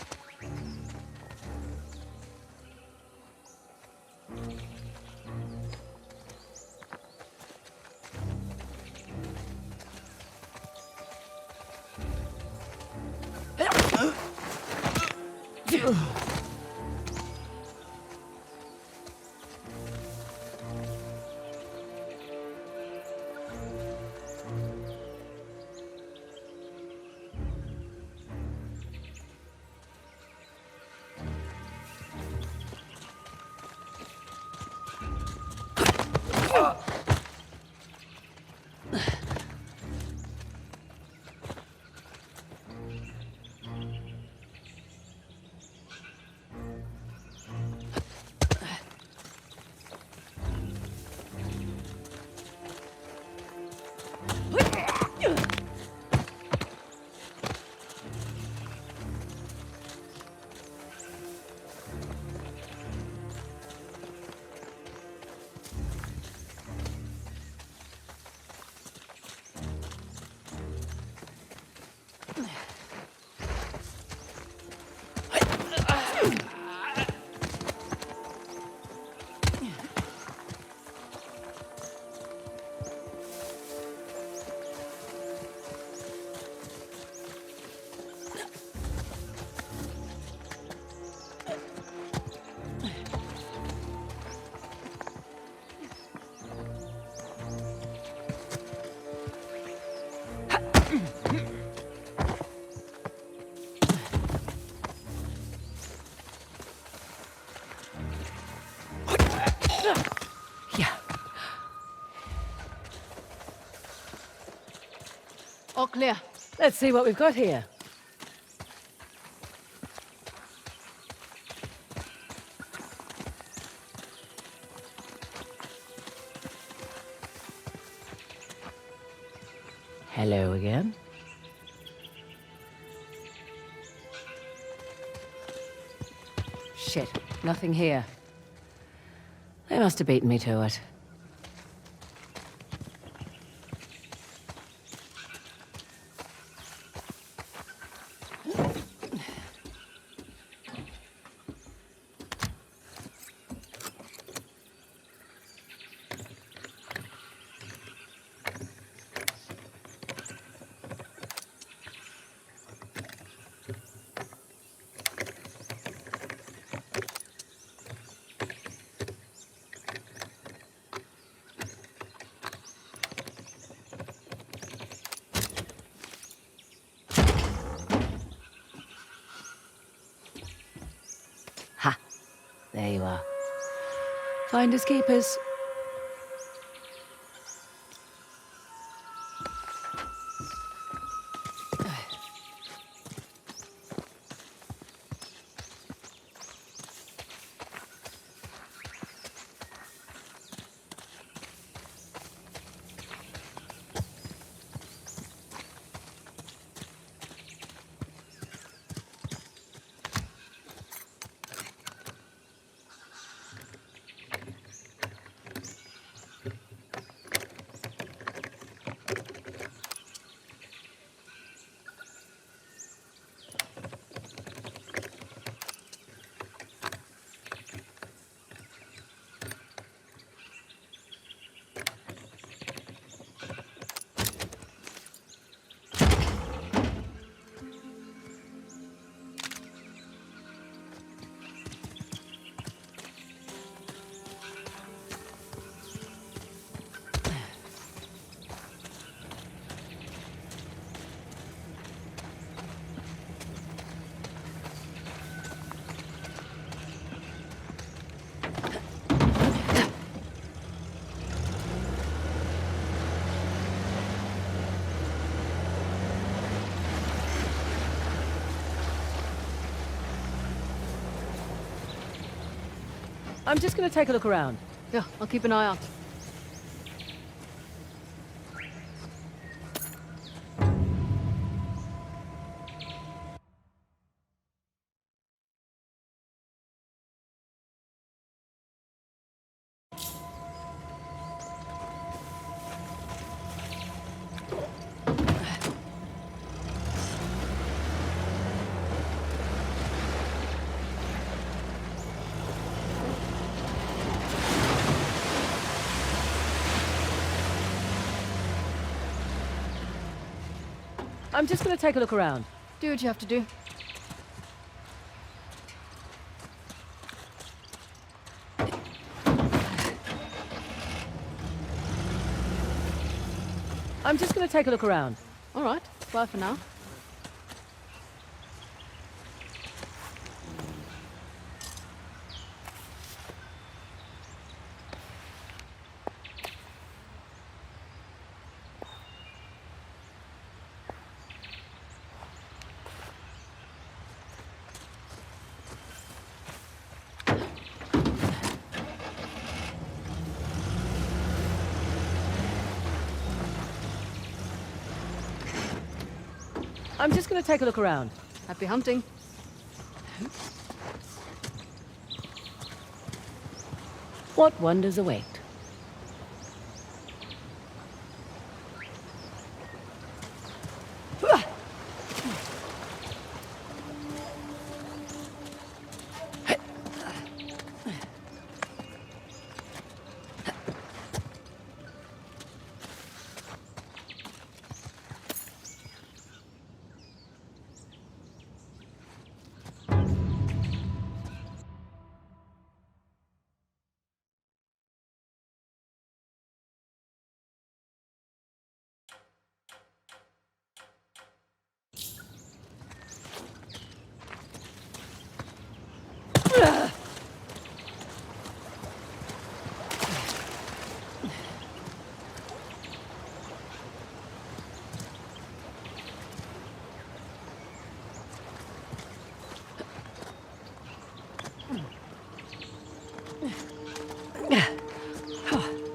Yeah. All clear. Let's see what we've got here. Hello again. Shit, nothing here. They must have beaten me to it. Ha! There you are. Finders keepers. I'm just gonna take a look around. Yeah, I'll keep an eye out. I'm just gonna take a look around. Do what you have to do. I'm just gonna take a look around. All right, bye for now. I'm just gonna take a look around. Happy hunting. What wonders await?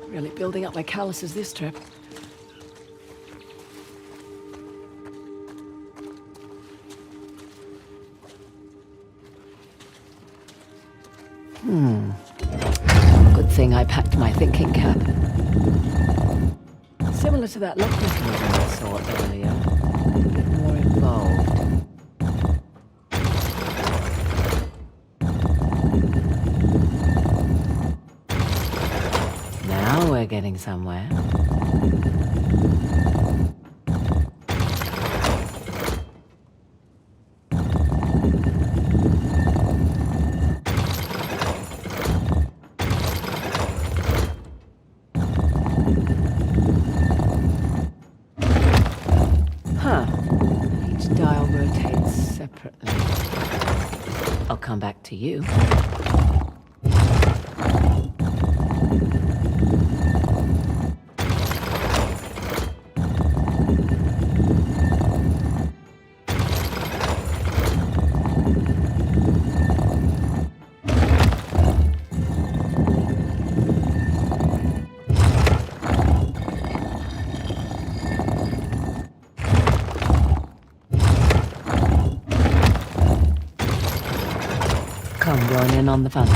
Really building up my calluses this trip. Good thing I packed my thinking cap. Similar to that lock mechanism I saw earlier. A bit more involved. Now we're getting somewhere. Each dial rotates separately. I'll come back to you. Come join in on the fun.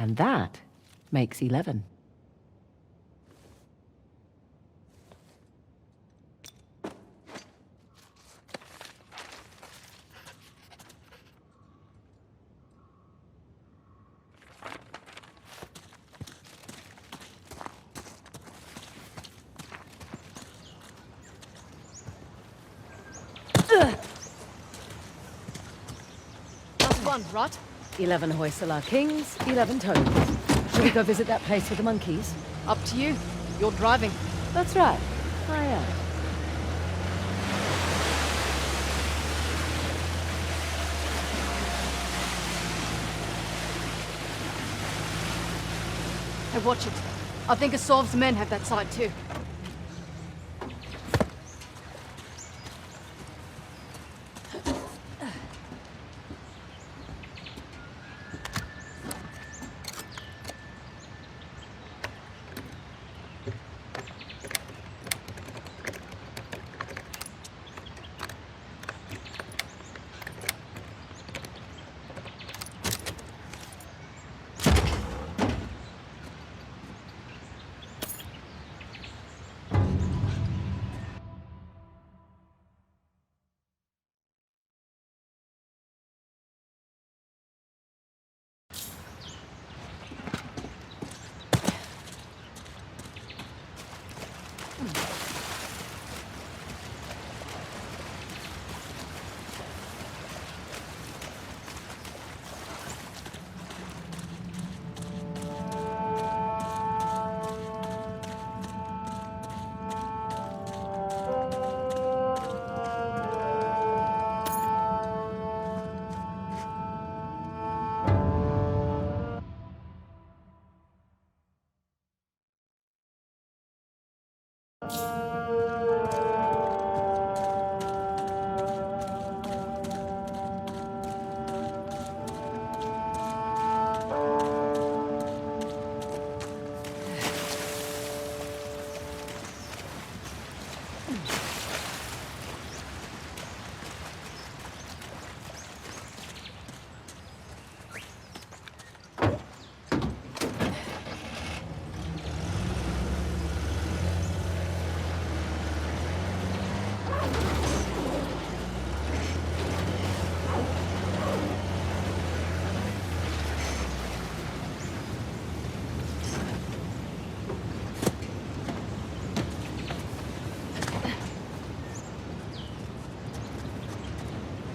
And that makes 11. Last one, right? 11 Hoysala kings, 11 tokens. Should we go visit that place with the monkeys? Up to you. You're driving. That's right. I am. Hey, watch it. I think Asav's men have that side too.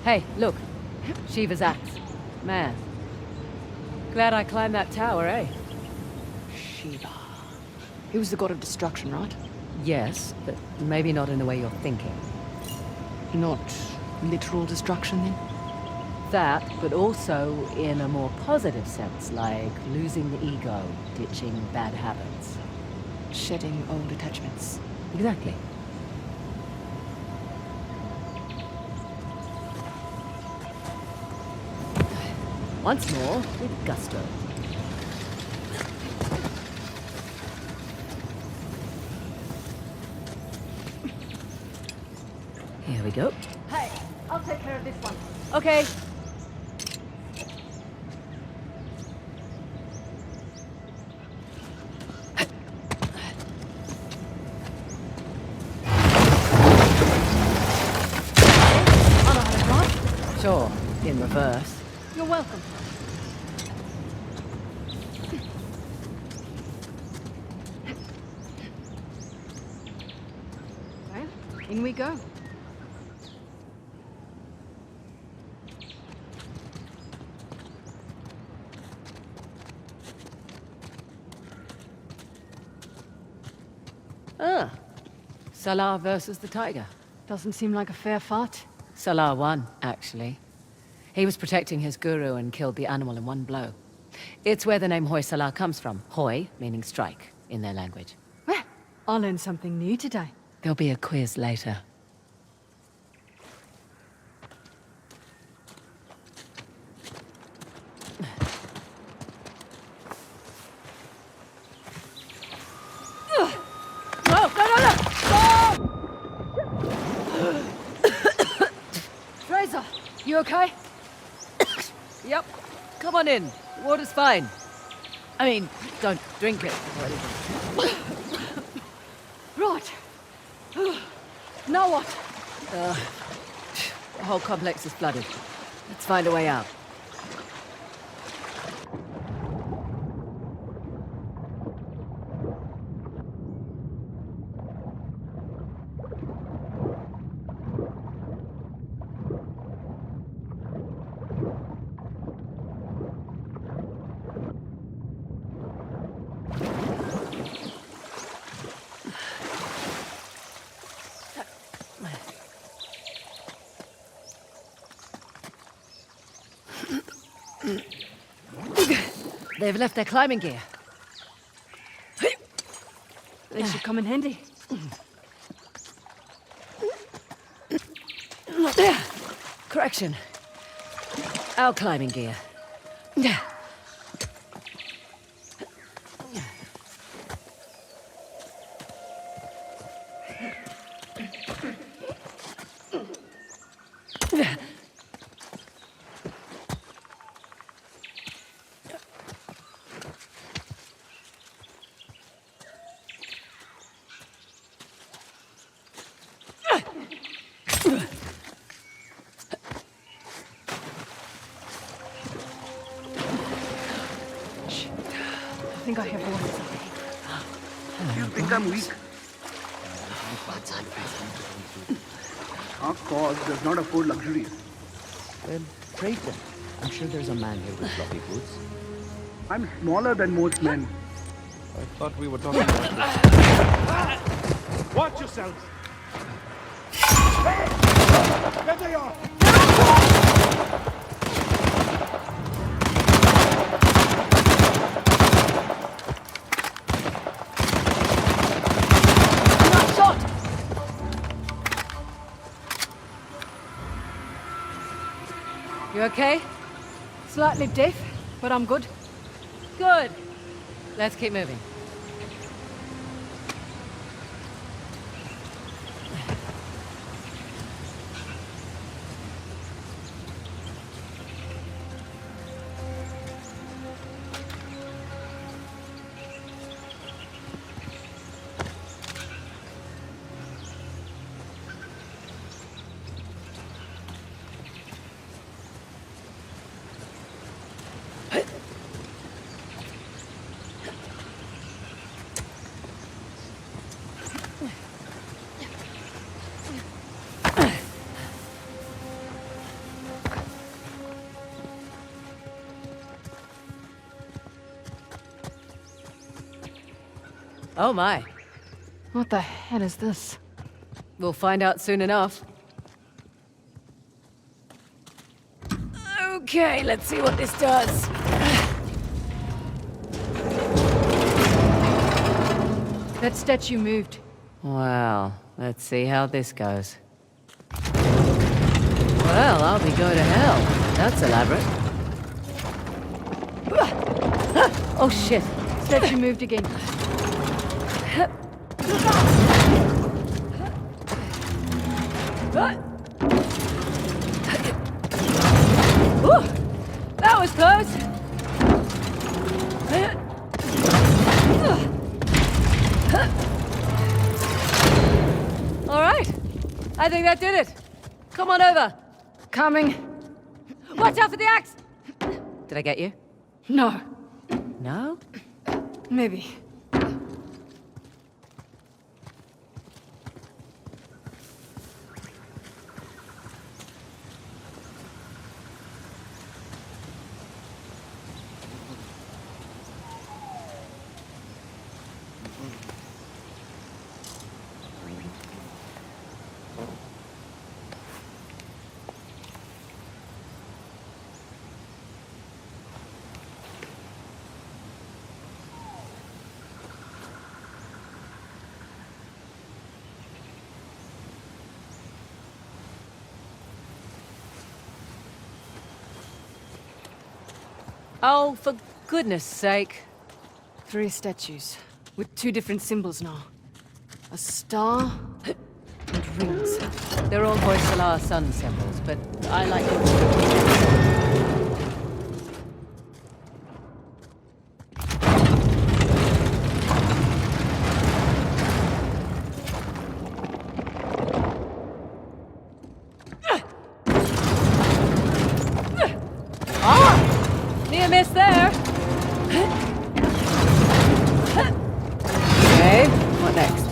Hey, look. Shiva's axe. Man. Glad I climbed that tower, eh? Shiva. He was the god of destruction, right? Yes, but maybe not in the way you're thinking. Not literal destruction, then? That, but also in a more positive sense, like losing the ego, ditching bad habits. Shedding old attachments. Exactly. Once more, with gusto. Here we go. Hey, I'll take care of this one. Okay. I know how to drive. Sure, in reverse. You're welcome. Well, in we go. Ah. Salah versus the tiger. Doesn't seem like a fair fight. Salah won, actually. He was protecting his guru and killed the animal in one blow. It's where the name Hoysala comes from. Hoy, meaning strike, in their language. Well, I learned something new today. There'll be a quiz later. Fraser, you okay? Yep. Come on in. Water's fine. I mean, don't drink it or anything. Right. Now what? The whole complex is flooded. Let's find a way out. They've left their climbing gear. They should come in handy. Correction. Our climbing gear. I think I have one. You think I'm weak? Our cause does not afford luxuries. Then trade them. I'm sure there's a man here with floppy boots. I'm smaller than most men. I thought we were talking about this. Watch yourselves! Hey! There they are! Not shot! You okay? Slightly deaf, but I'm good. Good. Let's keep moving. Oh my. What the hell is this? We'll find out soon enough. Okay, let's see what this does. That statue moved. Well, let's see how this goes. Well, I'll be going to hell. That's elaborate. Oh shit. Statue moved again. Whew, that was close. All right. I think that did it. Come on over. Coming. Watch out for the axe. Did I get you? No. No? Maybe. Oh, for goodness sake. 3 statues, with 2 different symbols now. A star and rings. They're all Hoysala sun symbols, but I like it. Okay, what next?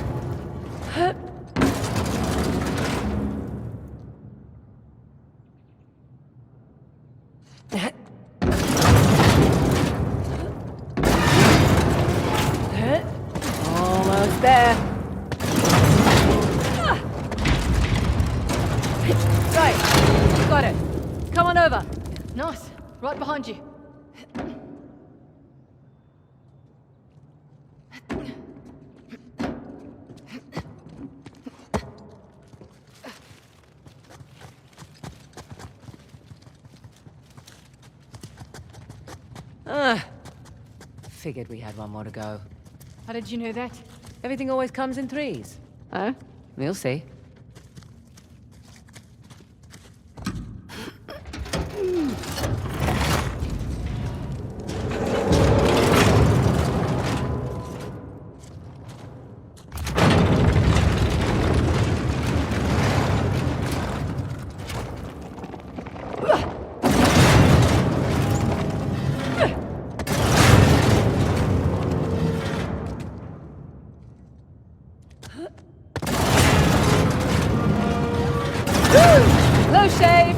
Almost there. Right, got it. Come on over. Nice. Right behind you. Figured we had one more to go. How did you know that? Everything always comes in threes. Oh? We'll see. Low shave!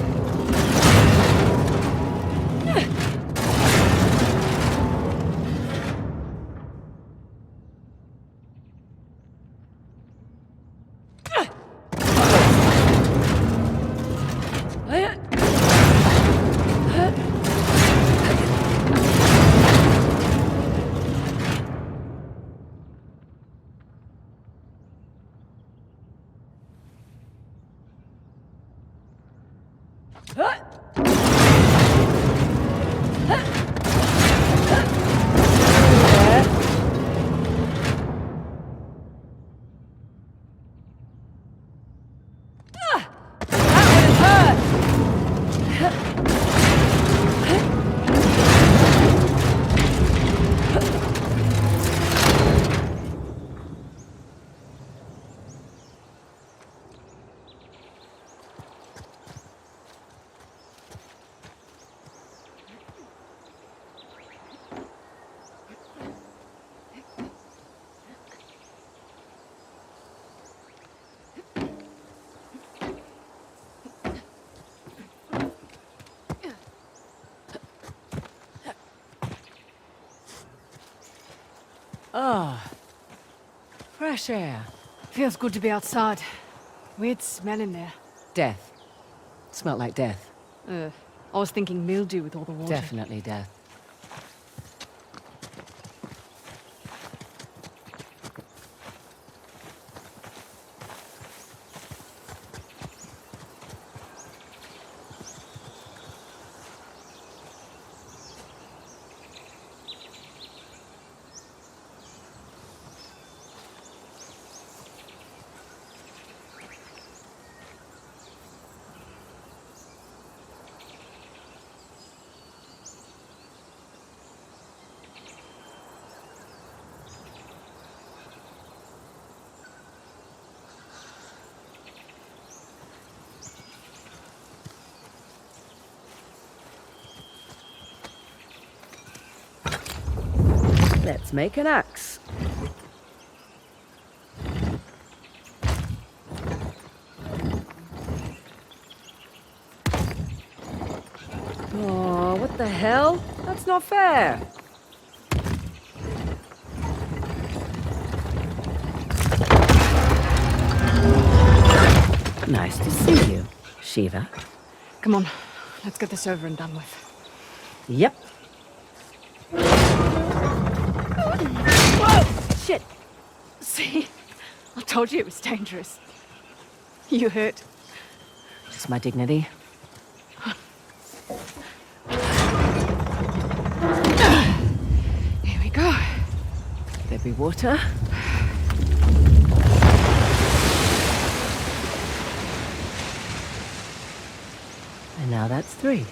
Oh, fresh air. Feels good to be outside. Weird smell in there. Death. Smelled like death. I was thinking mildew with all the water. Definitely death. Let's make an axe. Oh, what the hell? That's not fair. Nice to see you, Shiva. Come on, let's get this over and done with. Yep. Whoa! Shit! See? I told you it was dangerous. You hurt. Just my dignity. Here we go. There be water. And now that's 3.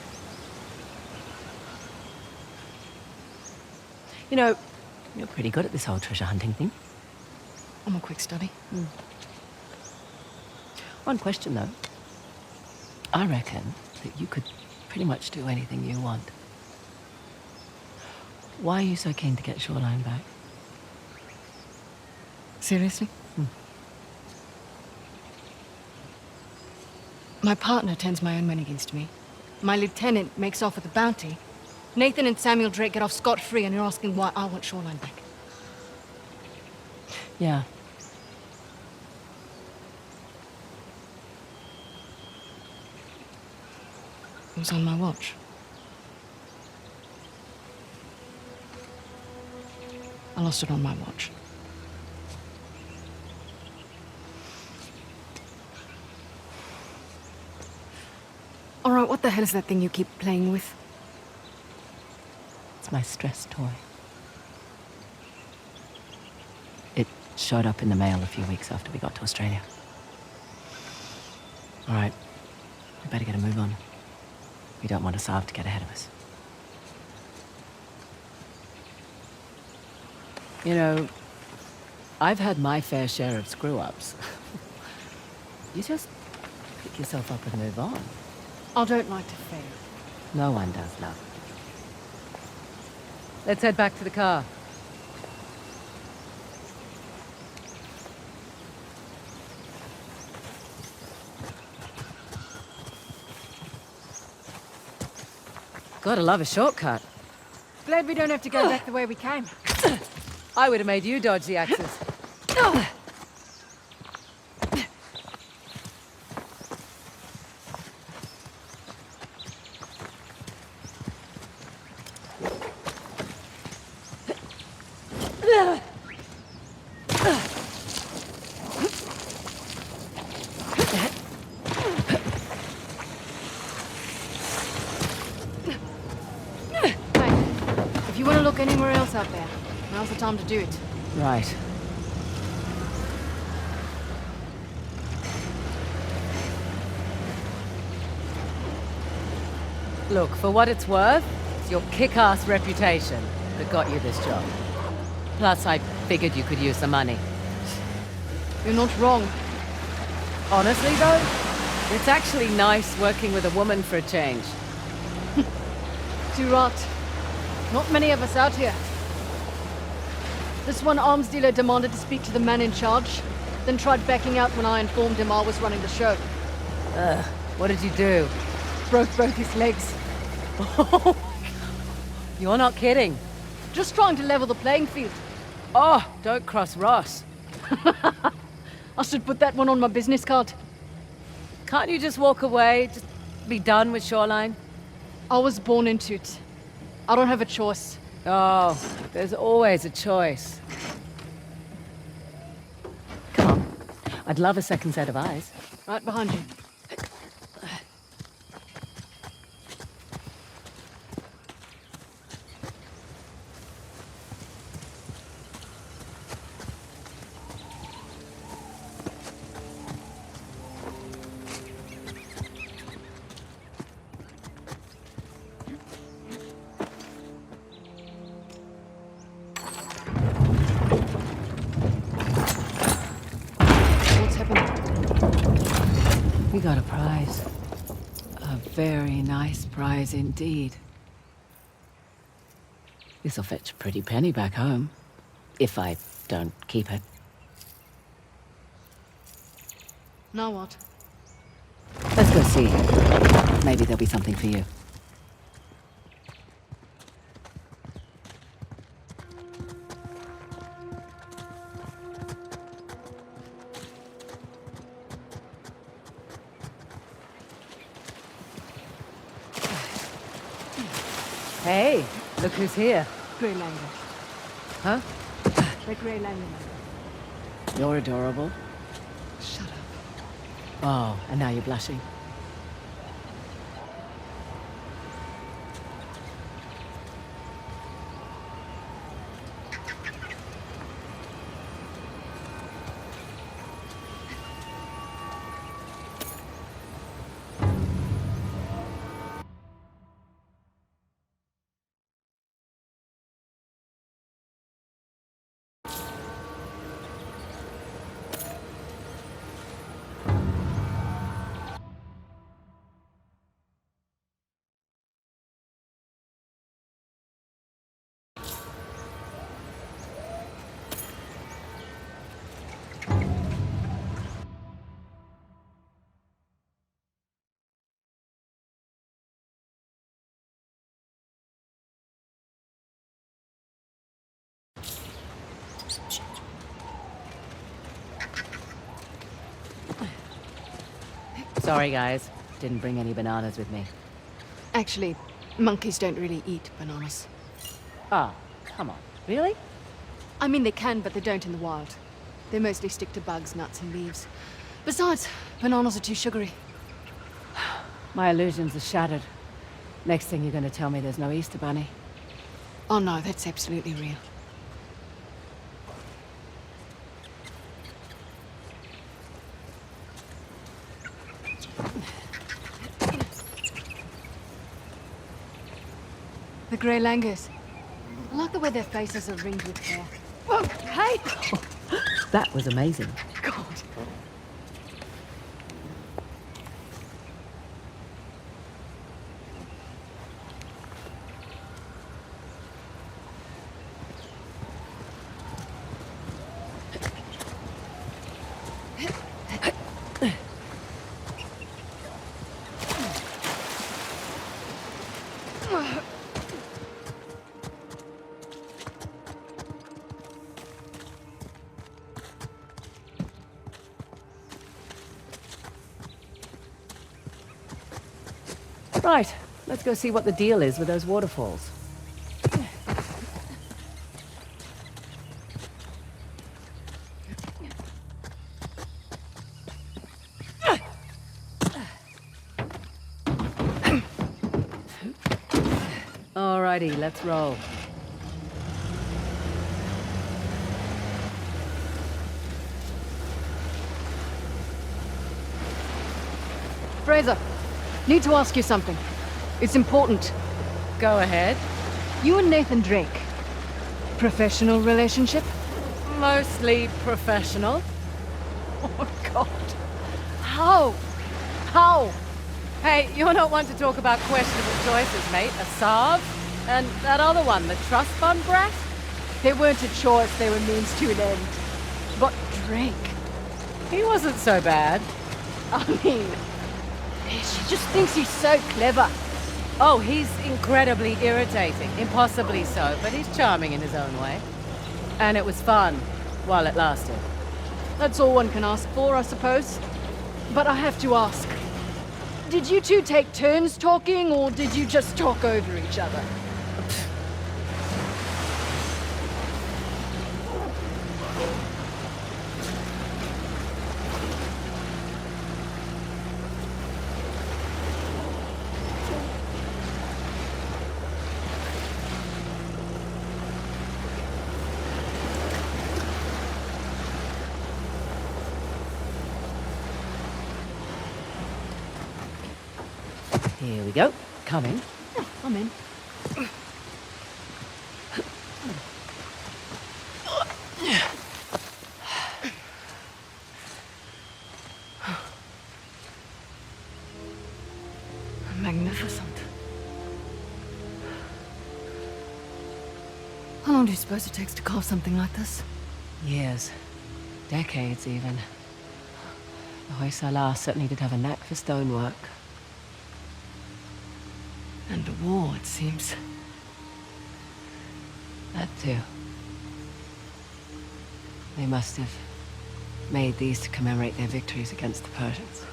You know, you're pretty good at this whole treasure hunting thing. I'm a quick study. One question, though. I reckon that you could pretty much do anything you want. Why are you so keen to get Shoreline back? Seriously? My partner turns my own men against me. My lieutenant makes off with a bounty. Nathan and Samuel Drake get off scot-free, and you're asking why I want Shoreline back. Yeah. It was on my watch. I lost it on my watch. All right, what the hell is that thing you keep playing with? It's my stress toy. It showed up in the mail a few weeks after we got to Australia. All right, we better get a move on. We don't want Asav to get ahead of us. You know, I've had my fair share of screw-ups. You just pick yourself up and move on. I don't like to fail. No one does, love. Let's head back to the car. Gotta love a shortcut. Glad we don't have to go back the way we came. I would have made you dodge the axes. If you want to look anywhere else out there, now's the time to do it. Right. Look, for what it's worth, it's your kick-ass reputation that got you this job. Plus, I figured you could use the money. You're not wrong. Honestly, though, it's actually nice working with a woman for a change. Too right. Not many of us out here. This one arms dealer demanded to speak to the man in charge, then tried backing out when I informed him I was running the show. What did you do? Broke both his legs. You're not kidding. Just trying to level the playing field. Oh, don't cross Ross. I should put that one on my business card. Can't you just walk away? Just be done with Shoreline? I was born into it. I don't have a choice. Oh, there's always a choice. Come on. I'd love a second set of eyes. Right behind you. What's happening? We got a prize. A very nice prize indeed. This'll fetch a pretty penny back home. If I don't keep it. Now what? Let's go see. Maybe there'll be something for you. Hey, look who's here. Grey language. Huh? The grey language. You're adorable. Shut up. Oh, and now you're blushing. Sorry, guys. Didn't bring any bananas with me. Actually, monkeys don't really eat bananas. Ah, come on. Really? I mean, they can, but they don't in the wild. They mostly stick to bugs, nuts, and leaves. Besides, bananas are too sugary. My illusions are shattered. Next thing you're gonna tell me there's no Easter Bunny. Oh no, that's absolutely real. The grey langurs. I like the way their faces are ringed with hair. Whoa, hey! That was amazing. God. Right, let's go see what the deal is with those waterfalls. Alrighty, let's roll. Fraser, need to ask you something. It's important. Go ahead. You and Nathan Drake. Professional relationship? Mostly professional. Oh, God. How? How? Hey, you're not one to talk about questionable choices, mate. A Saab? And that other one, the trust fund brat? They weren't a choice, they were means to an end. But Drake, He wasn't so bad. I mean, she just thinks he's so clever. Oh, he's incredibly irritating. Impossibly so, but he's charming in his own way. And it was fun, while it lasted. That's all one can ask for, I suppose. But I have to ask. Did you two take turns talking, or did you just talk over each other? Here we go. Coming. I'm in. Magnificent. How long do you suppose it takes to carve something like this? Years. Decades, even. The Hoysala certainly did have a knack for stonework. And a war, it seems. That too. They must have made these to commemorate their victories against the Persians.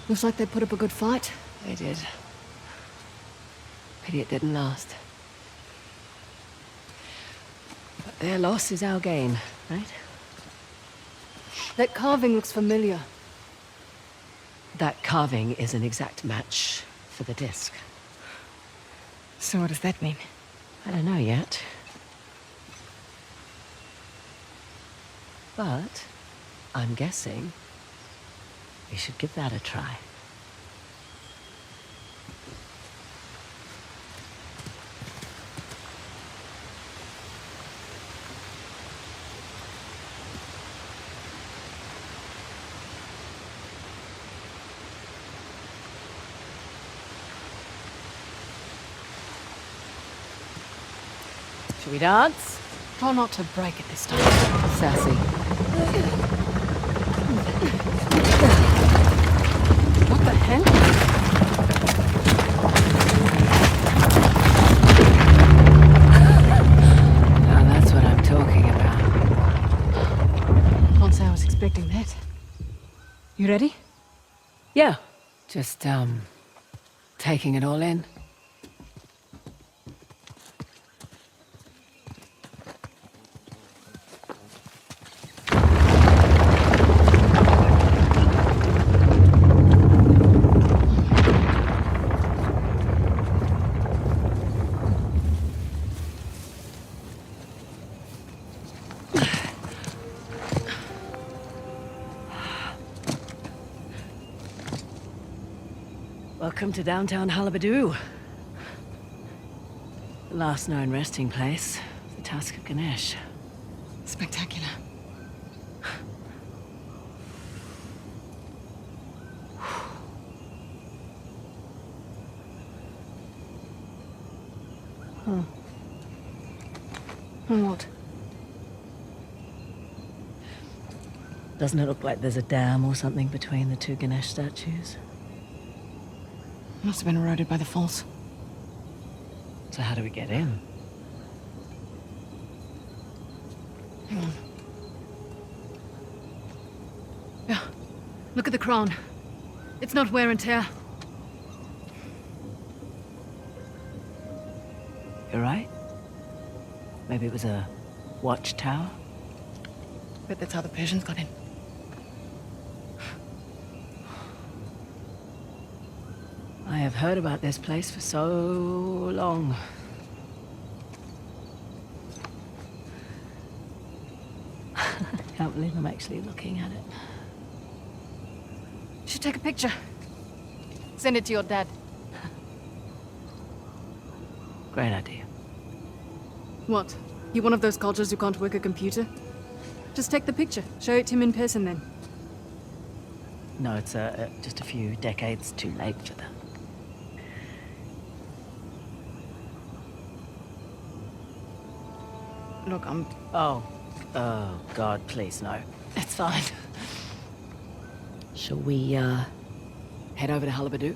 Looks like they put up a good fight. They did. Pity it didn't last. But their loss is our gain, right? That carving looks familiar. That carving is an exact match for the disc. So what does that mean? I don't know yet. But I'm guessing we should give that a try. Shall we dance? Try not to break it this time. Sassy. What the hell? Now that's what I'm talking about. Can't say I was expecting that. You ready? Yeah, just, taking it all in. Welcome to downtown Halabadu. The last known resting place, the Task of Ganesh. Spectacular. What? Doesn't it look like there's a dam or something between the two Ganesh statues? Must have been eroded by the falls. So how do we get in? Hang on. Yeah. Look at the crown. It's not wear and tear. You're right. Maybe it was a watchtower? Bet that's how the Persians got in. I have heard about this place for so long. Can't believe I'm actually looking at it. You should take a picture. Send it to your dad. Great idea. What? You one of those cultures who can't work a computer? Just take the picture. Show it to him in person then. No, it's just a few decades too late for that. Look, Oh, God, please, no. It's fine. Shall we, head over to Halabadu?